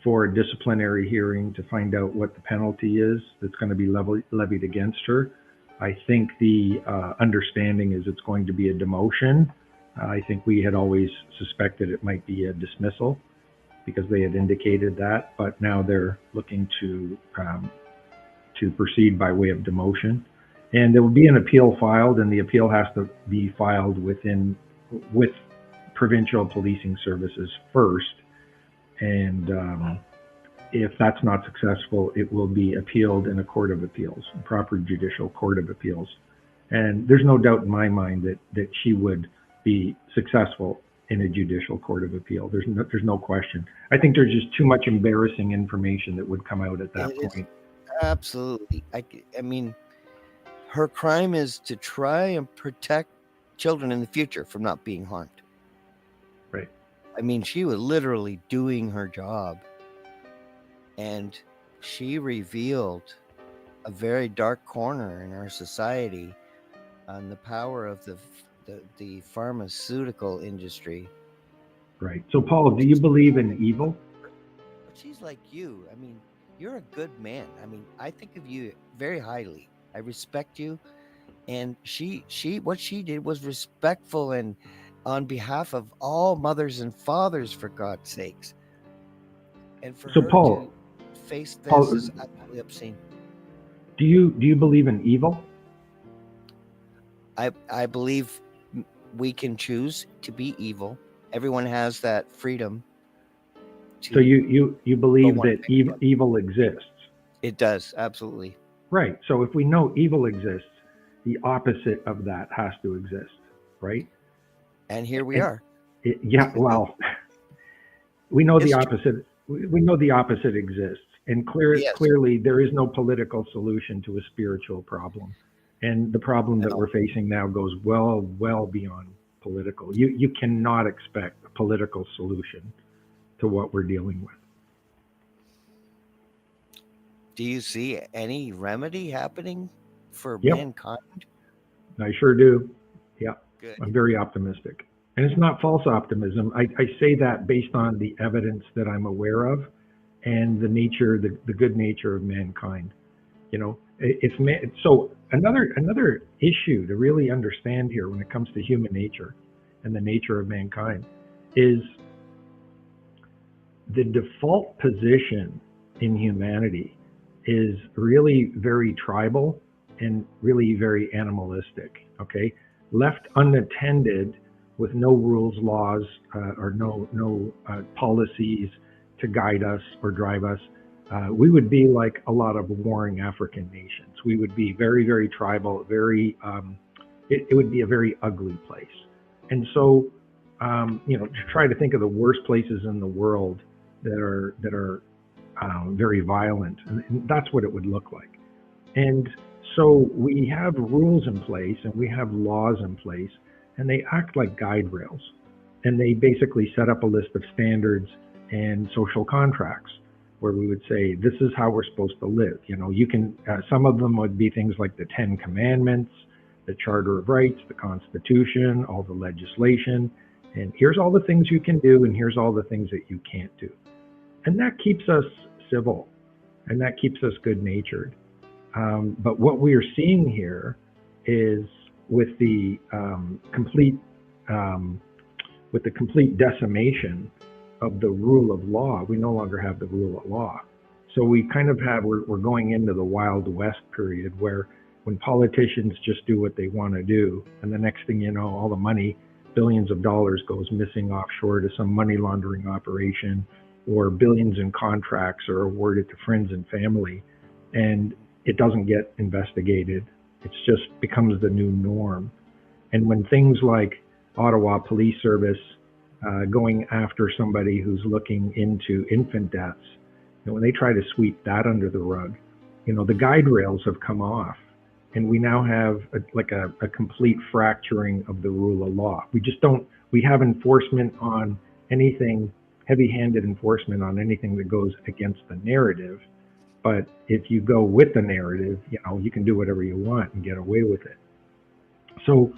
for a disciplinary hearing to find out what the penalty is that's going to be levied against her. I think the understanding is it's going to be a demotion. I think we had always suspected it might be a dismissal because they had indicated that, but now they're looking to proceed by way of demotion. And there will be an appeal filed, and the appeal has to be filed with provincial policing services first. And if that's not successful, it will be appealed in a court of appeals, a proper judicial court of appeals. And there's no doubt in my mind that she would be successful in a judicial court of appeal. There's no question. I think there's just too much embarrassing information that would come out at that point. Absolutely. I mean, her crime is to try and protect children in the future from not being harmed. Right. I mean, she was literally doing her job, and she revealed a very dark corner in our society on the power of the pharmaceutical industry. Right. So, Paul, do you believe in evil? But she's like you. I mean, you're a good man. I mean, I think of you very highly. I respect you. And she what she did was respectful, and on behalf of all mothers and fathers, for God's sakes. And for So her to face this Paul, is absolutely obscene. do you believe in evil? I believe we can choose to be evil. Everyone has that freedom So to you go believe one that way. evil exists, It does, absolutely. right? So if we know evil exists, the opposite of that has to exist, right? And here we And are. yeah, well, we know the It's true. opposite. We know the opposite exists, and Yes. clearly there is no political solution to a spiritual problem, and the problem that No. we're facing now goes well beyond political. You cannot expect a political solution to what we're dealing with. Do you see any remedy happening for Yep, mankind? I sure do. Yeah, I'm Good. very optimistic, and it's not false optimism. I say that based on the evidence that I'm aware of, and the good nature of mankind. You know, so another issue to really understand here when it comes to human nature and the nature of mankind is the default position in humanity is really very tribal and really very animalistic. Okay, left unattended with no rules, laws, or no policies to guide us or drive us, we would be like a lot of warring African nations. We would be very tribal, very it would be a very ugly place. And so, to try to think of the worst places in the world that are very violent, and that's what it would look like. And so we have rules in place and we have laws in place, and they act like guide rails, and they basically set up a list of standards and social contracts where we would say this is how we're supposed to live. You can some of them would be things like the Ten Commandments, the Charter of Rights, the Constitution, all the legislation, and here's all the things you can do, and here's all the things that you can't do. And that keeps us civil, and that keeps us good natured. But what we are seeing here is with the complete um, with the complete decimation of the rule of law, we no longer have the rule of law. So we kind of have we're going into the Wild West period where when politicians just do what they want to do, and the next thing you know, all the money, billions of dollars, goes missing offshore to some money laundering operation, or billions in contracts are awarded to friends and family, and it doesn't get investigated. It's just becomes the new norm. And when things like Ottawa Police Service going after somebody who's looking into infant deaths, when they try to sweep that under the rug, the guide rails have come off, and we now have a complete fracturing of the rule of law. We have enforcement on anything, heavy-handed enforcement on anything that goes against the narrative. But if you go with the narrative, you can do whatever you want and get away with it. So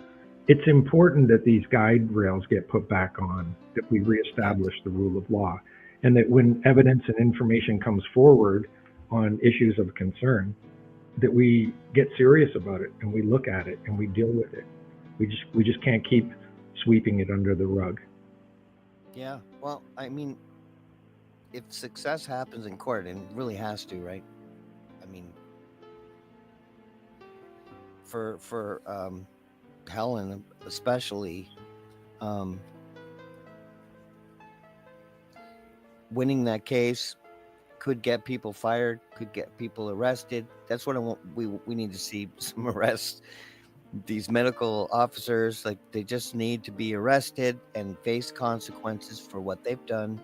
it's important that these guide rails get put back on, that we Yeah. reestablish the rule of law, and that when evidence and information comes forward on issues of concern, that we get serious about it and we look at it and we deal with it. We just can't keep sweeping it under the rug. Yeah. Well, I mean, if success happens in court, and it really has to, right? I mean, for Helen especially, um, winning that case could get people fired, could get people arrested. That's what I want. We need to see some arrests. These medical officers, like, they just need to be arrested and face consequences for what they've done.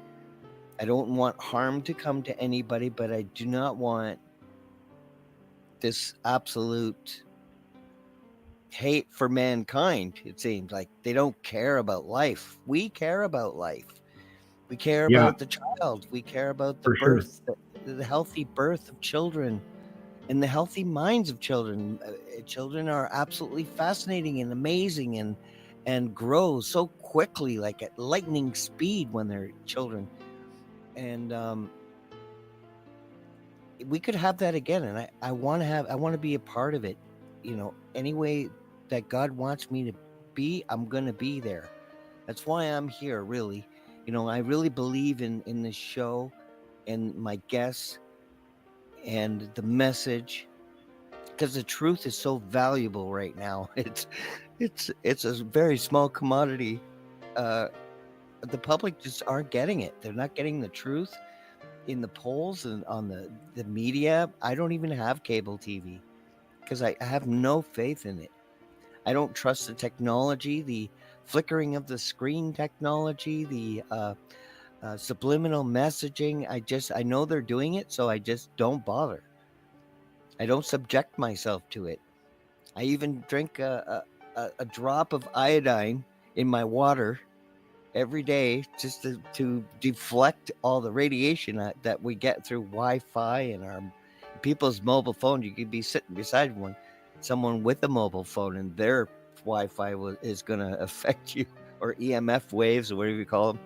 I don't want harm to come to anybody, but I do not want this absolute hate for mankind. It seems like they don't care about life. We care about life. We care Yeah, about the child. We care about the for sure. birth, the healthy birth of children and the healthy minds of children. Children are absolutely fascinating and amazing, and grow so quickly, like at lightning speed when they're children. And we could have that again, and I want to be a part of it. Any way that God wants me to be, I'm going to be there. That's why I'm here, really. I really believe in this show and my guests and the message, because the truth is so valuable right now. It's a very small commodity. Uh, the public just aren't getting it. They're not getting the truth in the polls and on the media. I don't even have cable TV because I have no faith in it. I don't trust the technology, the flickering of the screen technology, the subliminal messaging. I know they're doing it, so I just don't bother. I don't subject myself to it. I even drink a drop of iodine in my water every day just to deflect all the radiation that we get through Wi-Fi and our people's mobile phone. You could be sitting beside someone with a mobile phone, and their Wi-Fi is going to affect you, or EMF waves, or whatever you call them.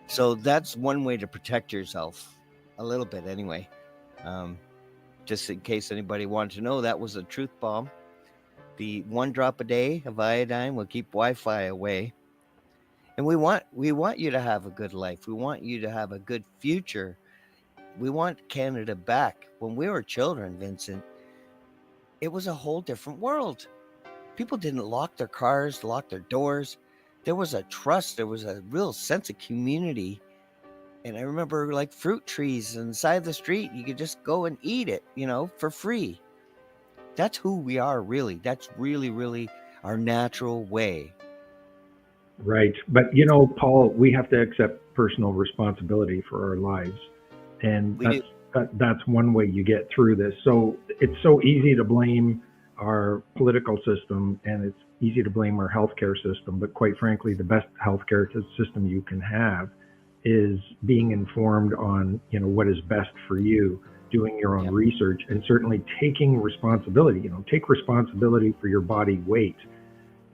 So that's one way to protect yourself, a little bit anyway. Just in case anybody wanted to know, that was a truth bomb. The 1 drop a day of iodine will keep Wi-Fi away. And we want you to have a good life. We want you to have a good future. We want Canada back. When we were children, Vincent, it was a whole different world. People didn't lock their cars, lock their doors. There was a trust. There was a real sense of community. And I remember like fruit trees on the side of the street. You could just go and eat it, for free. That's who we are, really. That's really, really our natural way. Right. But, Paul, we have to accept personal responsibility for our lives. And We do. that's one way you get through this. So it's so easy to blame our political system, and it's easy to blame our healthcare system. But quite frankly, the best healthcare system you can have is being informed on, what is best for you, doing your own Yep. research, and certainly taking responsibility. Take responsibility for your body weight.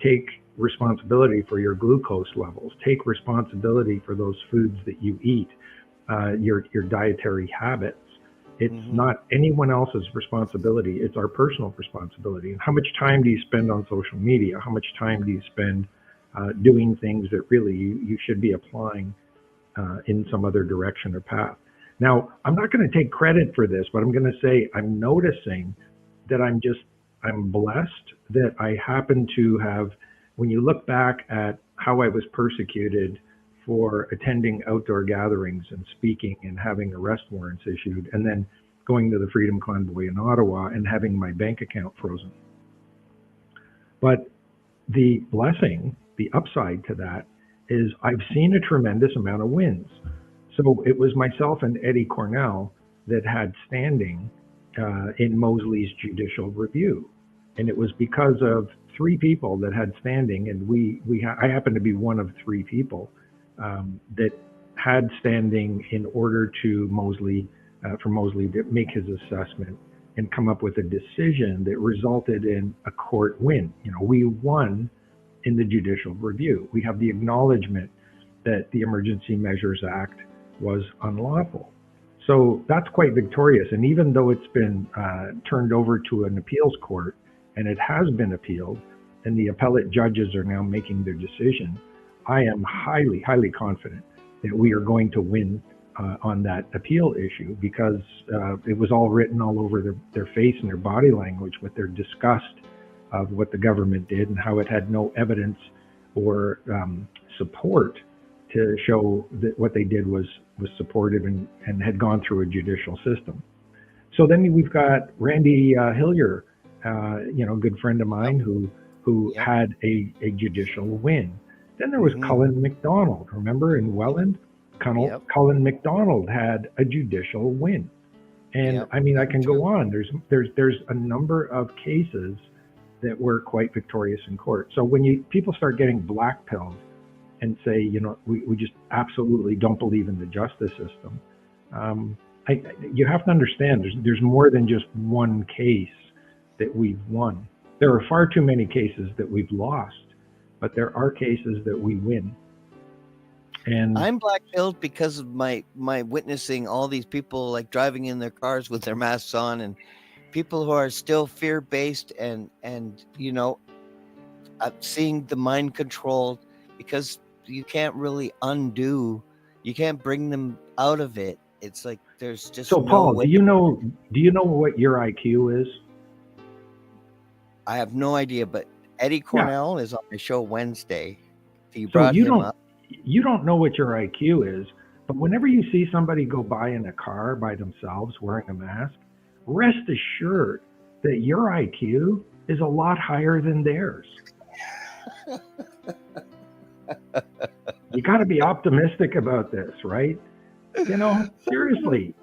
Take responsibility for your glucose levels. Take responsibility for those foods that you eat, your dietary habits. It's Mm-hmm. not anyone else's responsibility. It's our personal responsibility. And how much time do you spend on social media? How much time do you spend doing things that really you should be applying in some other direction or path? Now, I'm not going to take credit for this, but I'm going to say I'm noticing that I'm blessed that I happen to have, when you look back at how I was persecuted for attending outdoor gatherings and speaking and having arrest warrants issued, and then going to the Freedom Convoy in Ottawa and having my bank account frozen. But the blessing, the upside to that, is I've seen a tremendous amount of wins. So it was myself and Eddie Cornell that had standing in Mosley's judicial review. And it was because of 3 people that had standing, and I happen to be one of 3 people that had standing in order to for Mosley to make his assessment and come up with a decision that resulted in a court win. We won in the judicial review. We have the acknowledgement that the Emergency Measures Act was unlawful. So that's quite victorious. And even though it's been turned over to an appeals court, and it has been appealed, and the appellate judges are now making their decision, I am highly, highly confident that we are going to win on that appeal issue, because it was all written all over their face and their body language with their disgust of what the government did and how it had no evidence or support to show that what they did was supportive and had gone through a judicial system. So then we've got Randy Hillier, a good friend of mine who Yep. had a judicial win. Then there was Mm-hmm. Cullen McDonald, remember, in Welland? Yep. Cullen McDonald had a judicial win. And Yep. I mean, I That can too. go on. There's a number of cases that were quite victorious in court. So when people start getting blackpilled and say, we just absolutely don't believe in the justice system, you have to understand there's more than just one case that we've won. There are far too many cases that we've lost, but there are cases that we win. And I'm black-pilled because of my witnessing all these people like driving in their cars with their masks on, and people who are still fear-based and seeing the mind control because you can't really undo, you can't bring them out of it. It's like there's just So, no Paul, way. do you know what your IQ is? I have no idea, but Eddie Yeah. Cornell is on my show Wednesday. You So brought him up. you don't know what your IQ is, but whenever you see somebody go by in a car by themselves wearing a mask, rest assured that your IQ is a lot higher than theirs. You got to be optimistic about this, right? Seriously,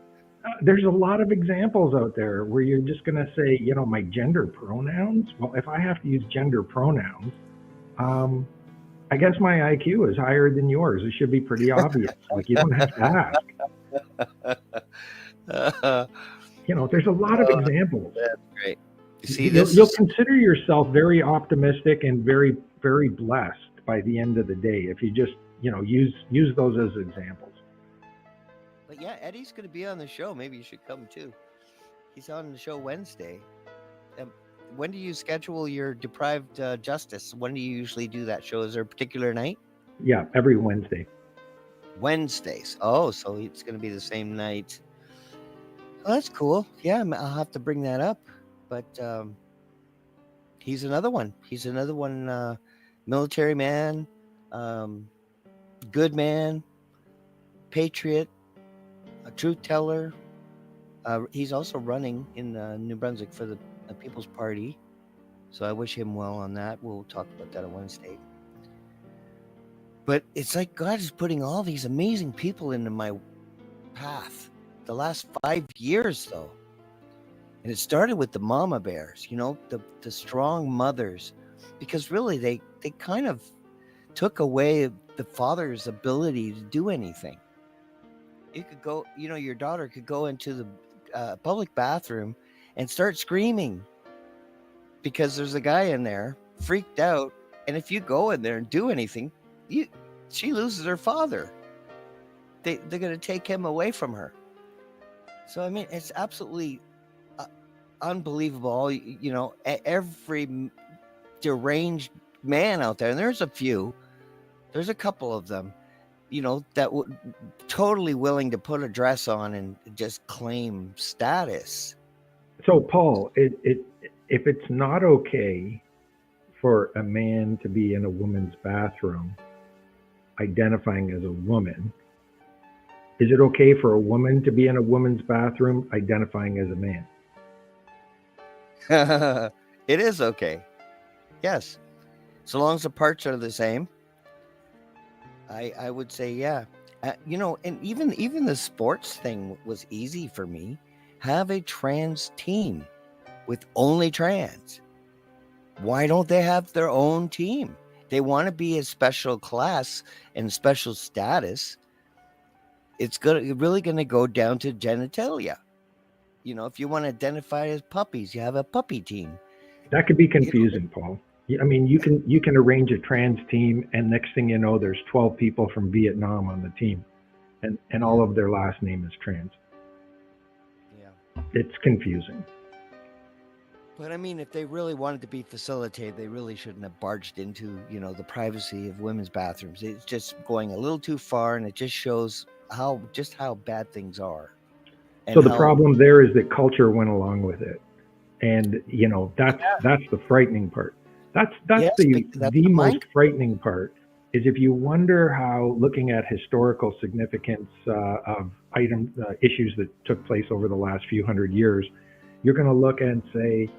there's a lot of examples out there where you're just going to say, my gender pronouns. Well, if I have to use gender pronouns, I guess my IQ is higher than yours. It should be pretty obvious. Like, you don't have to ask. There's a lot of examples. That's great. You see, You'll consider yourself very optimistic and very, very blessed by the end of the day if you just, use those as examples. But yeah, Eddie's going to be on the show. Maybe you should come too. He's on the show Wednesday. When do you schedule your Deprived Justice? When do you usually do that show? Is there a particular night? Yeah, every Wednesday. Wednesdays. Oh, so it's going to be the same night. Oh, that's cool. Yeah, I'll have to bring that up. But he's another one. He's another one. Military man, good man, patriot, a truth teller. He's also running in New Brunswick for the People's Party. So I wish him well on that. We'll talk about that on Wednesday. But it's like God is putting all these amazing people into my path the last 5 years, though. And it started with the mama bears, the strong mothers, because really they kind of took away the father's ability to do anything. You could go, your daughter could go into the public bathroom and start screaming because there's a guy in there freaked out. And if you go in there and do anything, she loses her father. They're going to take him away from her. So, I mean, it's absolutely unbelievable. Every deranged man out there, and there's a couple of them, that would totally willing to put a dress on and just claim status. So, Paul, if it's not okay for a man to be in a woman's bathroom identifying as a woman, is it okay for a woman to be in a woman's bathroom identifying as a man? It is okay. Yes. So long as the parts are the same. I would say, yeah. And even the sports thing was easy for me. Have a trans team with only trans. Why don't they have their own team? They want to be a special class and special status. It's really going to go down to genitalia. If you want to identify as puppies, you have a puppy team. That could be confusing, Paul. I mean, you can arrange a trans team, and next thing you know, there's 12 people from Vietnam on the team, and all of their last name is trans. Yeah. It's confusing. But I mean, if they really wanted to be facilitated, they really shouldn't have barged into, the privacy of women's bathrooms. It's just going a little too far, and it just shows how bad things are. And so the problem there is that culture went along with it, and that's the frightening part. That's the most frightening part is if you wonder how, looking at historical significance of issues that took place over the last few hundred years, you're going to look and say,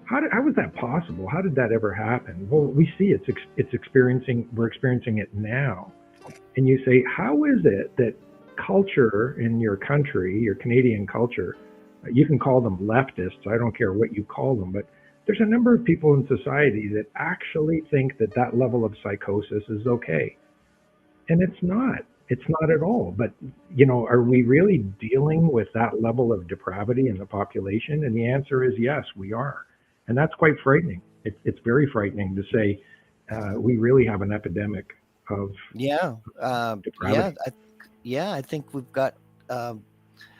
how was that possible? How did that ever happen? Well, we see we're experiencing it now. And you say, how is it that culture in your country, your Canadian culture, you can call them leftists, I don't care what you call them, but there's a number of people in society that actually think that level of psychosis is okay. And it's not at all. But, are we really dealing with that level of depravity in the population? And the answer is yes, we are. And that's quite frightening. It's very frightening to say we really have an epidemic of depravity. I think we've got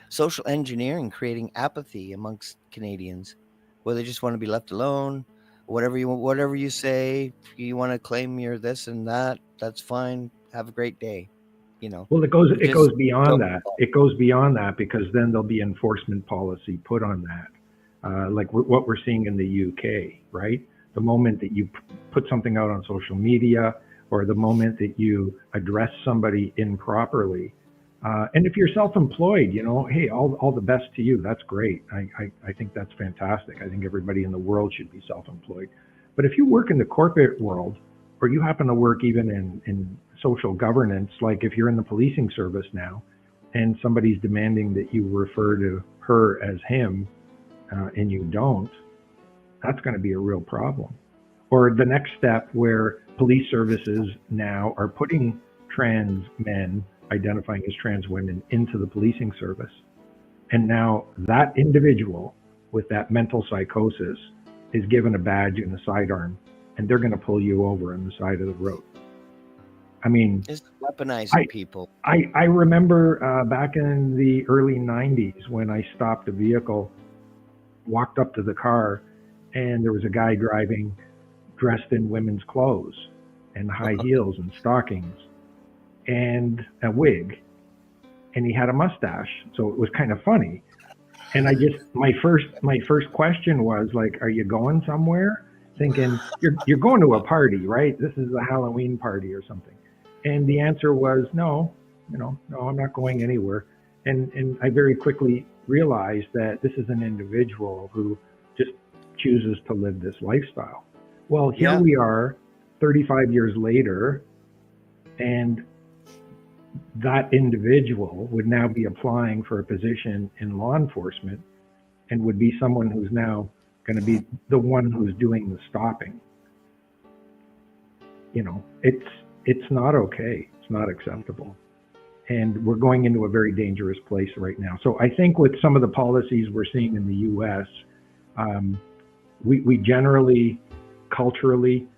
social engineering creating apathy amongst Canadians, where they just want to be left alone, whatever you say, you want to claim you're this and that, that's fine. Have a great day. You know, Well, we it just goes beyond don't. that. It goes beyond that because then there'll be enforcement policy put on that, like what we're seeing in the UK, right? The moment that you put something out on social media, or the moment that you address somebody improperly, and if you're self-employed, hey, all the best to you. That's great. I think that's fantastic. I think everybody in the world should be self-employed. But if you work in the corporate world, or you happen to work even in social governance, like if you're in the policing service now and somebody's demanding that you refer to her as him, and you don't, that's going to be a real problem. Or the next step where police services now are putting trans men, identifying as trans women, into the policing service. And now that individual with that mental psychosis is given a badge and a sidearm, and they're going to pull you over on the side of the road. I mean, It's weaponizing I people. I remember back in the early '90s when I stopped a vehicle, walked up to the car, and there was a guy driving dressed in women's clothes and high heels and stockings and a wig, and he had a mustache, so it was kind of funny. And I just my first question was like, "Are you going somewhere?" Thinking you're going to a party, right? This is a Halloween party or something. And the answer was no, no, I'm not going anywhere. And I very quickly realized that this is an individual who just chooses to live this lifestyle. Well, here Yeah, we are, 35 years later, and that individual would now be applying for a position in law enforcement and would be someone who's now going to be the one who's doing the stopping. It's not okay. It's not acceptable. And we're going into a very dangerous place right now. So I think with some of the policies we're seeing in the US, um, we generally culturally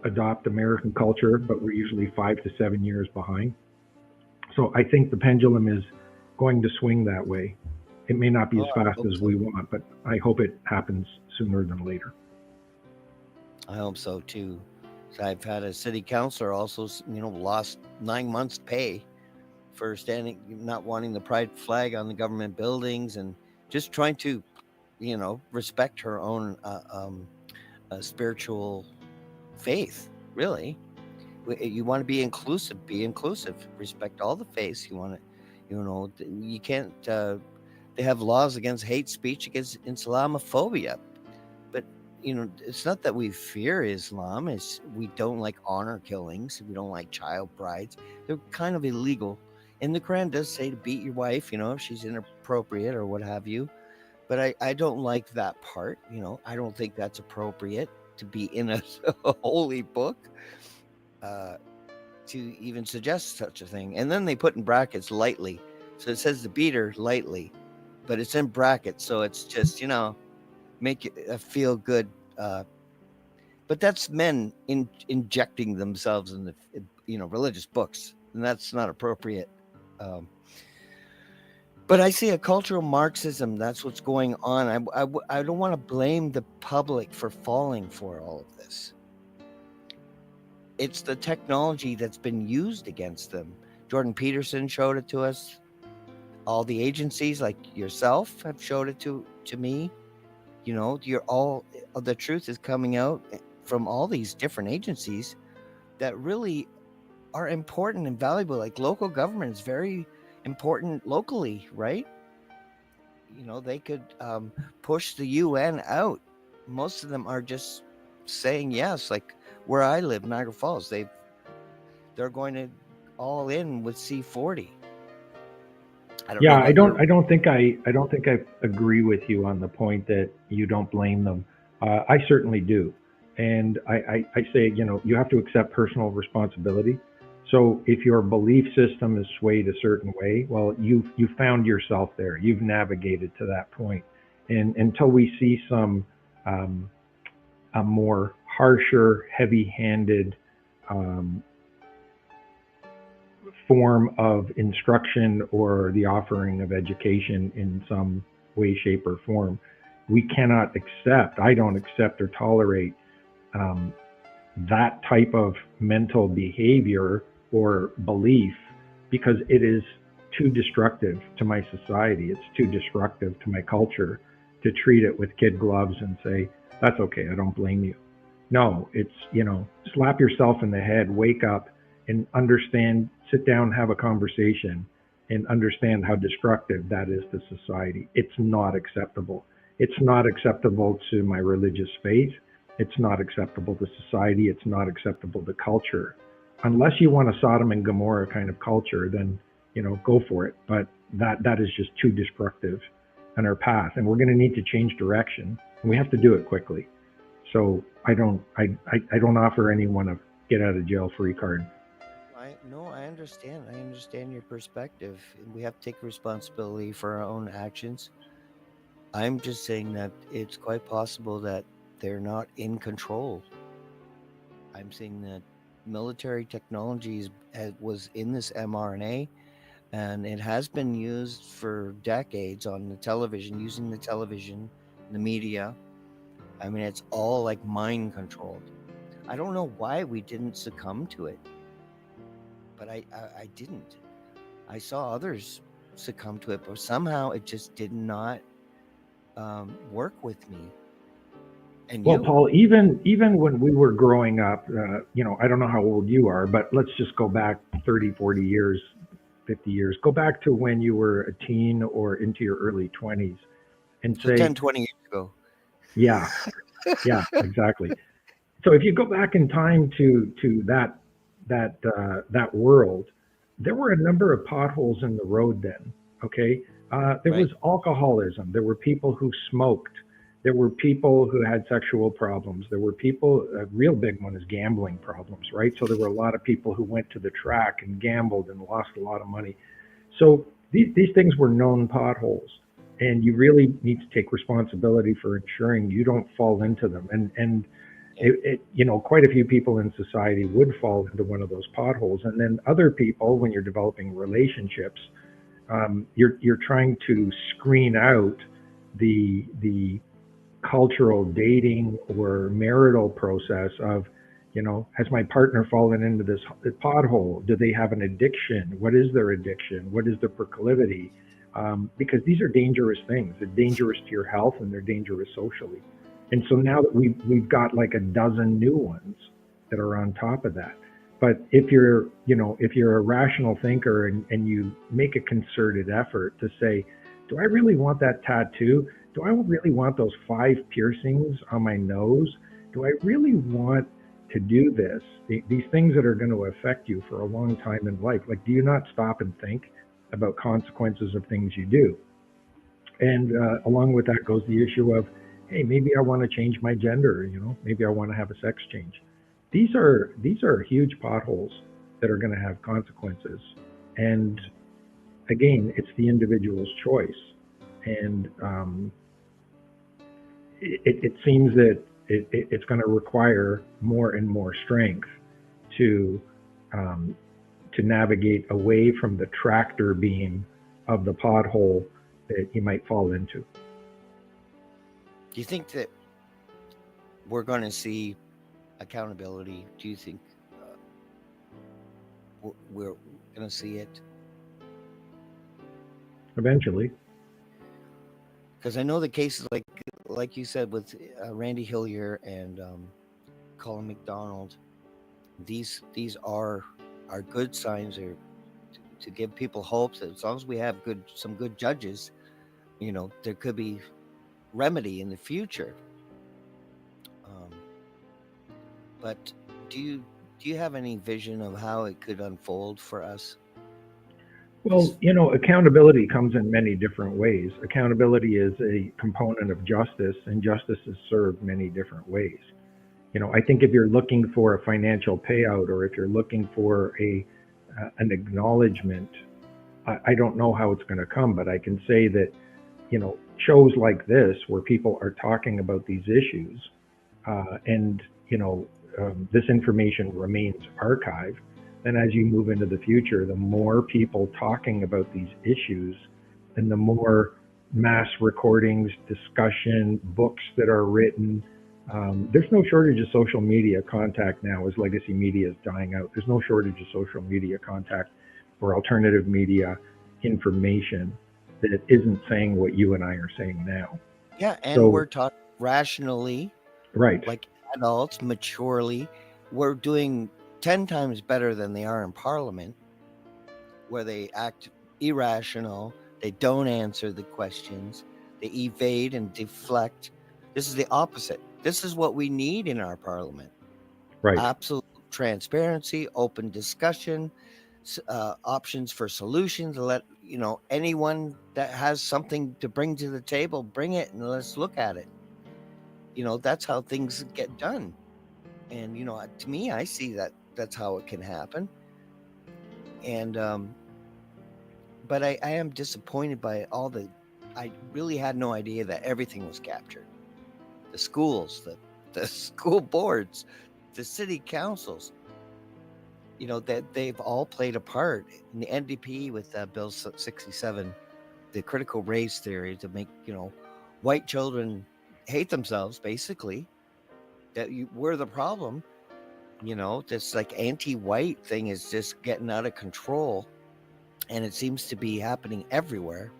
adopt American culture, but we're usually 5 to 7 years behind. So I think the pendulum is going to swing that way. It may not be as oh, I fast hope as so. we want, but I hope it happens sooner than later. I hope so too. So I've had a city councilor also, lost 9 months' pay for not wanting the pride flag on the government buildings and just trying to, respect her own spiritual faith. Really, you want to be inclusive. Be inclusive. Respect all the faiths. You want to, you can't. They have laws against hate speech, against Islamophobia, but it's not that we fear Islam. It's we don't like honor killings. We don't like child brides. They're kind of illegal. And the Quran does say to beat your wife, if she's inappropriate or what have you. But I don't like that part. I don't think that's appropriate to be in a, a holy book, uh, to even suggest such a thing. And then they put in brackets lightly. So it says to beat her lightly, but it's in brackets. So it's just, make it feel good. Uh, but that's men injecting themselves in the religious books, and that's not appropriate. Um, but I see a cultural Marxism. That's what's going on. I don't want to blame the public for falling for all of this. It's the technology that's been used against them. Jordan Peterson showed it to us. All the agencies like yourself have showed it to me. You're all the truth is coming out from all these different agencies that really are important and valuable. Like local government is very important locally, right? They could push the UN out. Most of them are just saying yes. Like where I live, Niagara Falls, they're going to all in with C40. I don't know Yeah, about your. I don't think I agree with you on the point that you don't blame them. I certainly do, and I say you have to accept personal responsibility. So if your belief system is swayed a certain way, well, you've found yourself there. You've navigated to that point, and until we see some um, a more harsher, heavy-handed um, form of instruction or the offering of education in some way, shape, or form, we cannot accept, I don't accept or tolerate um, that type of mental behavior or belief because it is too destructive to my society. It's too destructive to my culture to treat it with kid gloves and say, that's okay, I don't blame you. No, it's, slap yourself in the head, wake up and understand, sit down, have a conversation and understand how destructive that is to society. It's not acceptable. It's not acceptable to my religious faith. It's not acceptable to society. It's not acceptable to culture. Unless you want a Sodom and Gomorrah kind of culture, then go for it. But that is just too destructive on our path, and we're going to need to change direction, and we have to do it quickly. So I don't offer anyone a get out of jail free card. I no, I understand. I understand your perspective. We have to take responsibility for our own actions. I'm just saying that it's quite possible that they're not in control. I'm saying that military technologies was in this mRNA, and it has been used for decades on the television, using the television, the media. I mean, it's all like mind controlled. I don't know why we didn't succumb to it, but I didn't. I saw others succumb to it, but somehow it just did not work with me and Well, you. Paul, even when we were growing up, I don't know how old you are, but let's just go back 30, 40 years, 50 years. Go back to when you were a teen or into your early 20s and So say, 10, 20 years ago. yeah, yeah, exactly. So if you go back in time to that world, there were a number of potholes in the road then. Okay, there was Right. alcoholism. There were people who smoked. There were people who had sexual problems. There were people. A real big one is gambling problems, right? So there were a lot of people who went to the track and gambled and lost a lot of money. So these things were known potholes, and you really need to take responsibility for ensuring you don't fall into them. And Yeah. quite a few people in society would fall into one of those potholes, and then other people, when you're developing relationships, you're trying to screen out the cultural dating or marital process of, has my partner fallen into this pothole? Do they have an addiction? What is their addiction? What is their proclivity? Because these are dangerous things. They're dangerous to your health and they're dangerous socially. And so now that we've got like a dozen new ones that are on top of that. But if you're a rational thinker and you make a concerted effort to say, do I really want that tattoo? Do I really want those 5 piercings on my nose? Do I really want to do this? These things that are going to affect you for a long time in life. Like, do you not stop and think about consequences of things you do? And along with that goes the issue of, hey, maybe I want to change my gender. Maybe I want to have a sex change. These are huge potholes that are going to have consequences. And again, it's the individual's choice. And it seems that it's going to require more and more strength to um, to navigate away from the tractor beam of the pothole that you might fall into. Do you think that we're going to see accountability? Do you think uh, we're going to see it? Eventually, Because I know the cases like you said with Randy Hillier and Colin McDonald. These are good signs or to give people hopes that as long as we have some good judges, there could be remedy in the future. Um, but do you do you have any vision of how it could unfold for us? well, This accountability comes in many different ways. Accountability is a component of justice, and justice is served many different ways. I think if you're looking for a financial payout or if you're looking for an acknowledgement, I don't know how it's going to come, but I can say that shows like this where people are talking about these issues, and this information remains archived, then as you move into the future, the more people talking about these issues and the more mass recordings, discussion, books that are written. There's no shortage of social media contact now as legacy media is dying out. There's no shortage of social media contact or alternative media information that isn't saying what you and I are saying now. Yeah, and So, we're taught rationally, right, like adults, maturely. We're doing 10 times better than they are in Parliament, where they act irrational. They don't answer the questions. They evade and deflect. This is the opposite. This is what we need in our Parliament: right. absolute transparency, open discussion, options for solutions. Let anyone that has something to bring to the table, bring it, and let's look at it. That's how things get done. And to me, I see that that's how it can happen. And but I am disappointed by all the. I really had no idea that everything was captured. The schools, the school boards, the city councils. That they've all played a part in the NDP with Bill 67, the critical race theory to make white children hate themselves, basically. That we're the problem. This like anti-white thing is just getting out of control, and it seems to be happening everywhere.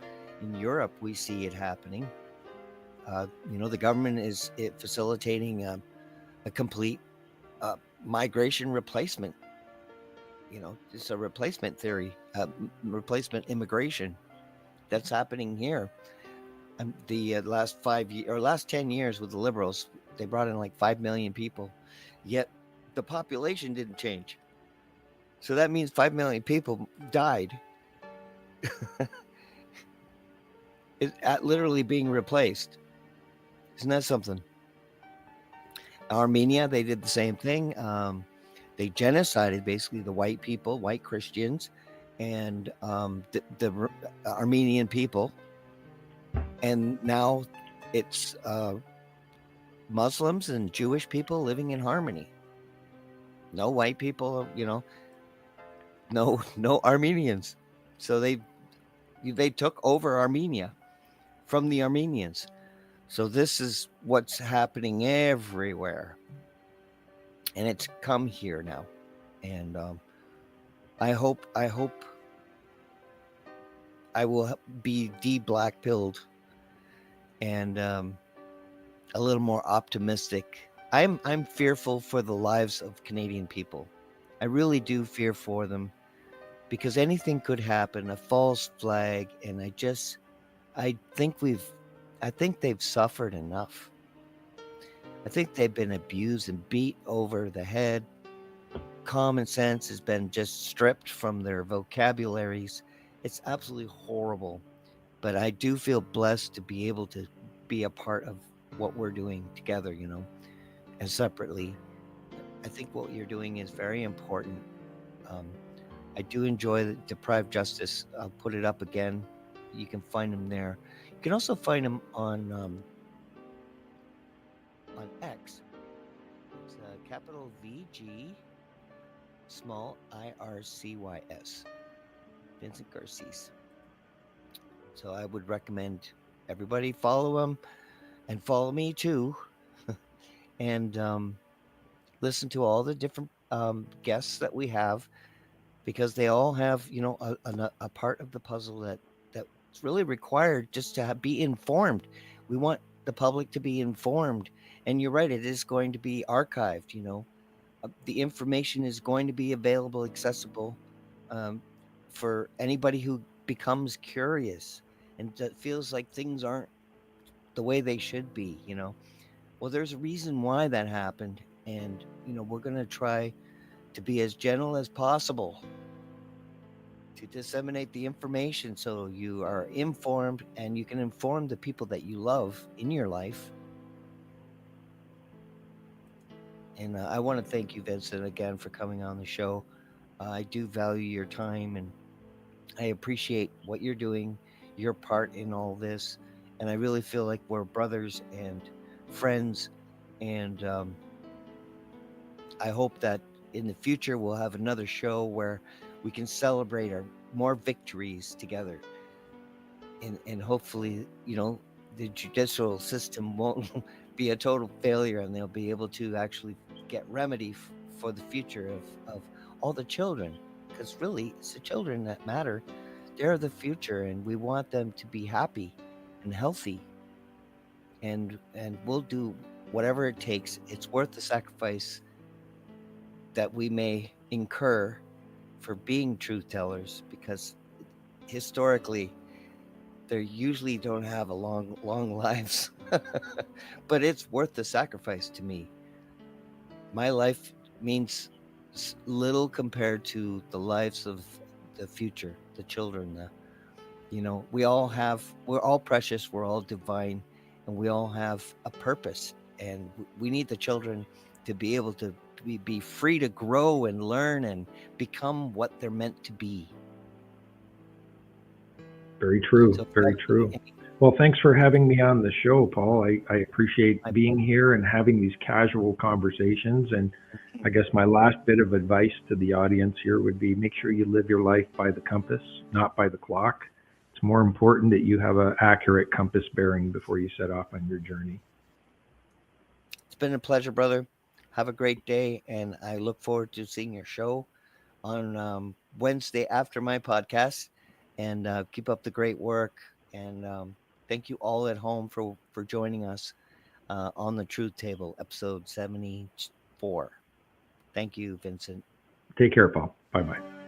In Europe, we see it happening. The government is facilitating a complete migration replacement. It's a replacement theory, replacement immigration that's happening here. The last 5 years or last 10 years with the Liberals, they brought in like 5 million people, yet the population didn't change. So that means 5 million people died, at literally being replaced. Isn't that something? Armenia, they did the same thing. They genocided basically the white people, white Christians, and the Armenian people. And now it's Muslims and Jewish people living in harmony. No white people, no Armenians. So they took over Armenia from the Armenians. So this is what's happening everywhere, and it's come here now. And I hope I will be de-black pilled and a little more optimistic. I'm fearful for the lives of Canadian people. I really do fear for them because anything could happen, a false flag, and I think they've suffered enough. I think they've been abused and beat over the head. Common sense has been just stripped from their vocabularies. It's absolutely horrible. But I do feel blessed to be able to be a part of what we're doing together, and separately. I think what you're doing is very important. Um, I do enjoy the Deprived Justice. I'll put it up again. You can find them there. You can also find them on X. It's capital VG small IRCYS. Vincent Gircys. So I would recommend everybody follow him and follow me too, and listen to all the different guests that we have, because they all have a part of the puzzle that's really required just to be informed. We want the public to be informed, and you're right, it is going to be archived. The information is going to be available, accessible, um, for anybody who becomes curious and that feels like things aren't the way they should be. Well, there's a reason why that happened, and we're going to try to be as gentle as possible to disseminate the information so you are informed and you can inform the people that you love in your life. And I want to thank you, Vincent, again for coming on the show. I do value your time, and I appreciate what you're doing, your part in all this. And I really feel like we're brothers and friends. And I hope that in the future we'll have another show where we can celebrate our more victories together. and hopefully, the judicial system won't be a total failure, and they'll be able to actually get remedy for the future of all the children, because really it's the children that matter. They're the future, and we want them to be happy and healthy, and we'll do whatever it takes. It's worth the sacrifice that we may incur for being truth tellers, because historically they usually don't have a long lives. But it's worth the sacrifice to me. My life means little compared to the lives of the future, the children. We're all precious, we're all divine, and we all have a purpose. And we need the children to be able to be free to grow and learn and become what they're meant to be. Very true. So if you Very have true. any, Well, thanks for having me on the show, Paul. I appreciate I, being here and having these casual conversations. And I guess my last bit of advice to the audience here would be make sure you live your life by the compass, not by the clock. It's more important that you have an accurate compass bearing before you set off on your journey. it's been a pleasure, brother. Have a great day, and I look forward to seeing your show on Wednesday after my podcast. And keep up the great work. And thank you all at home for joining us on the Truth Table, episode 74. Thank you, Vincent. Take care, Paul. Bye bye.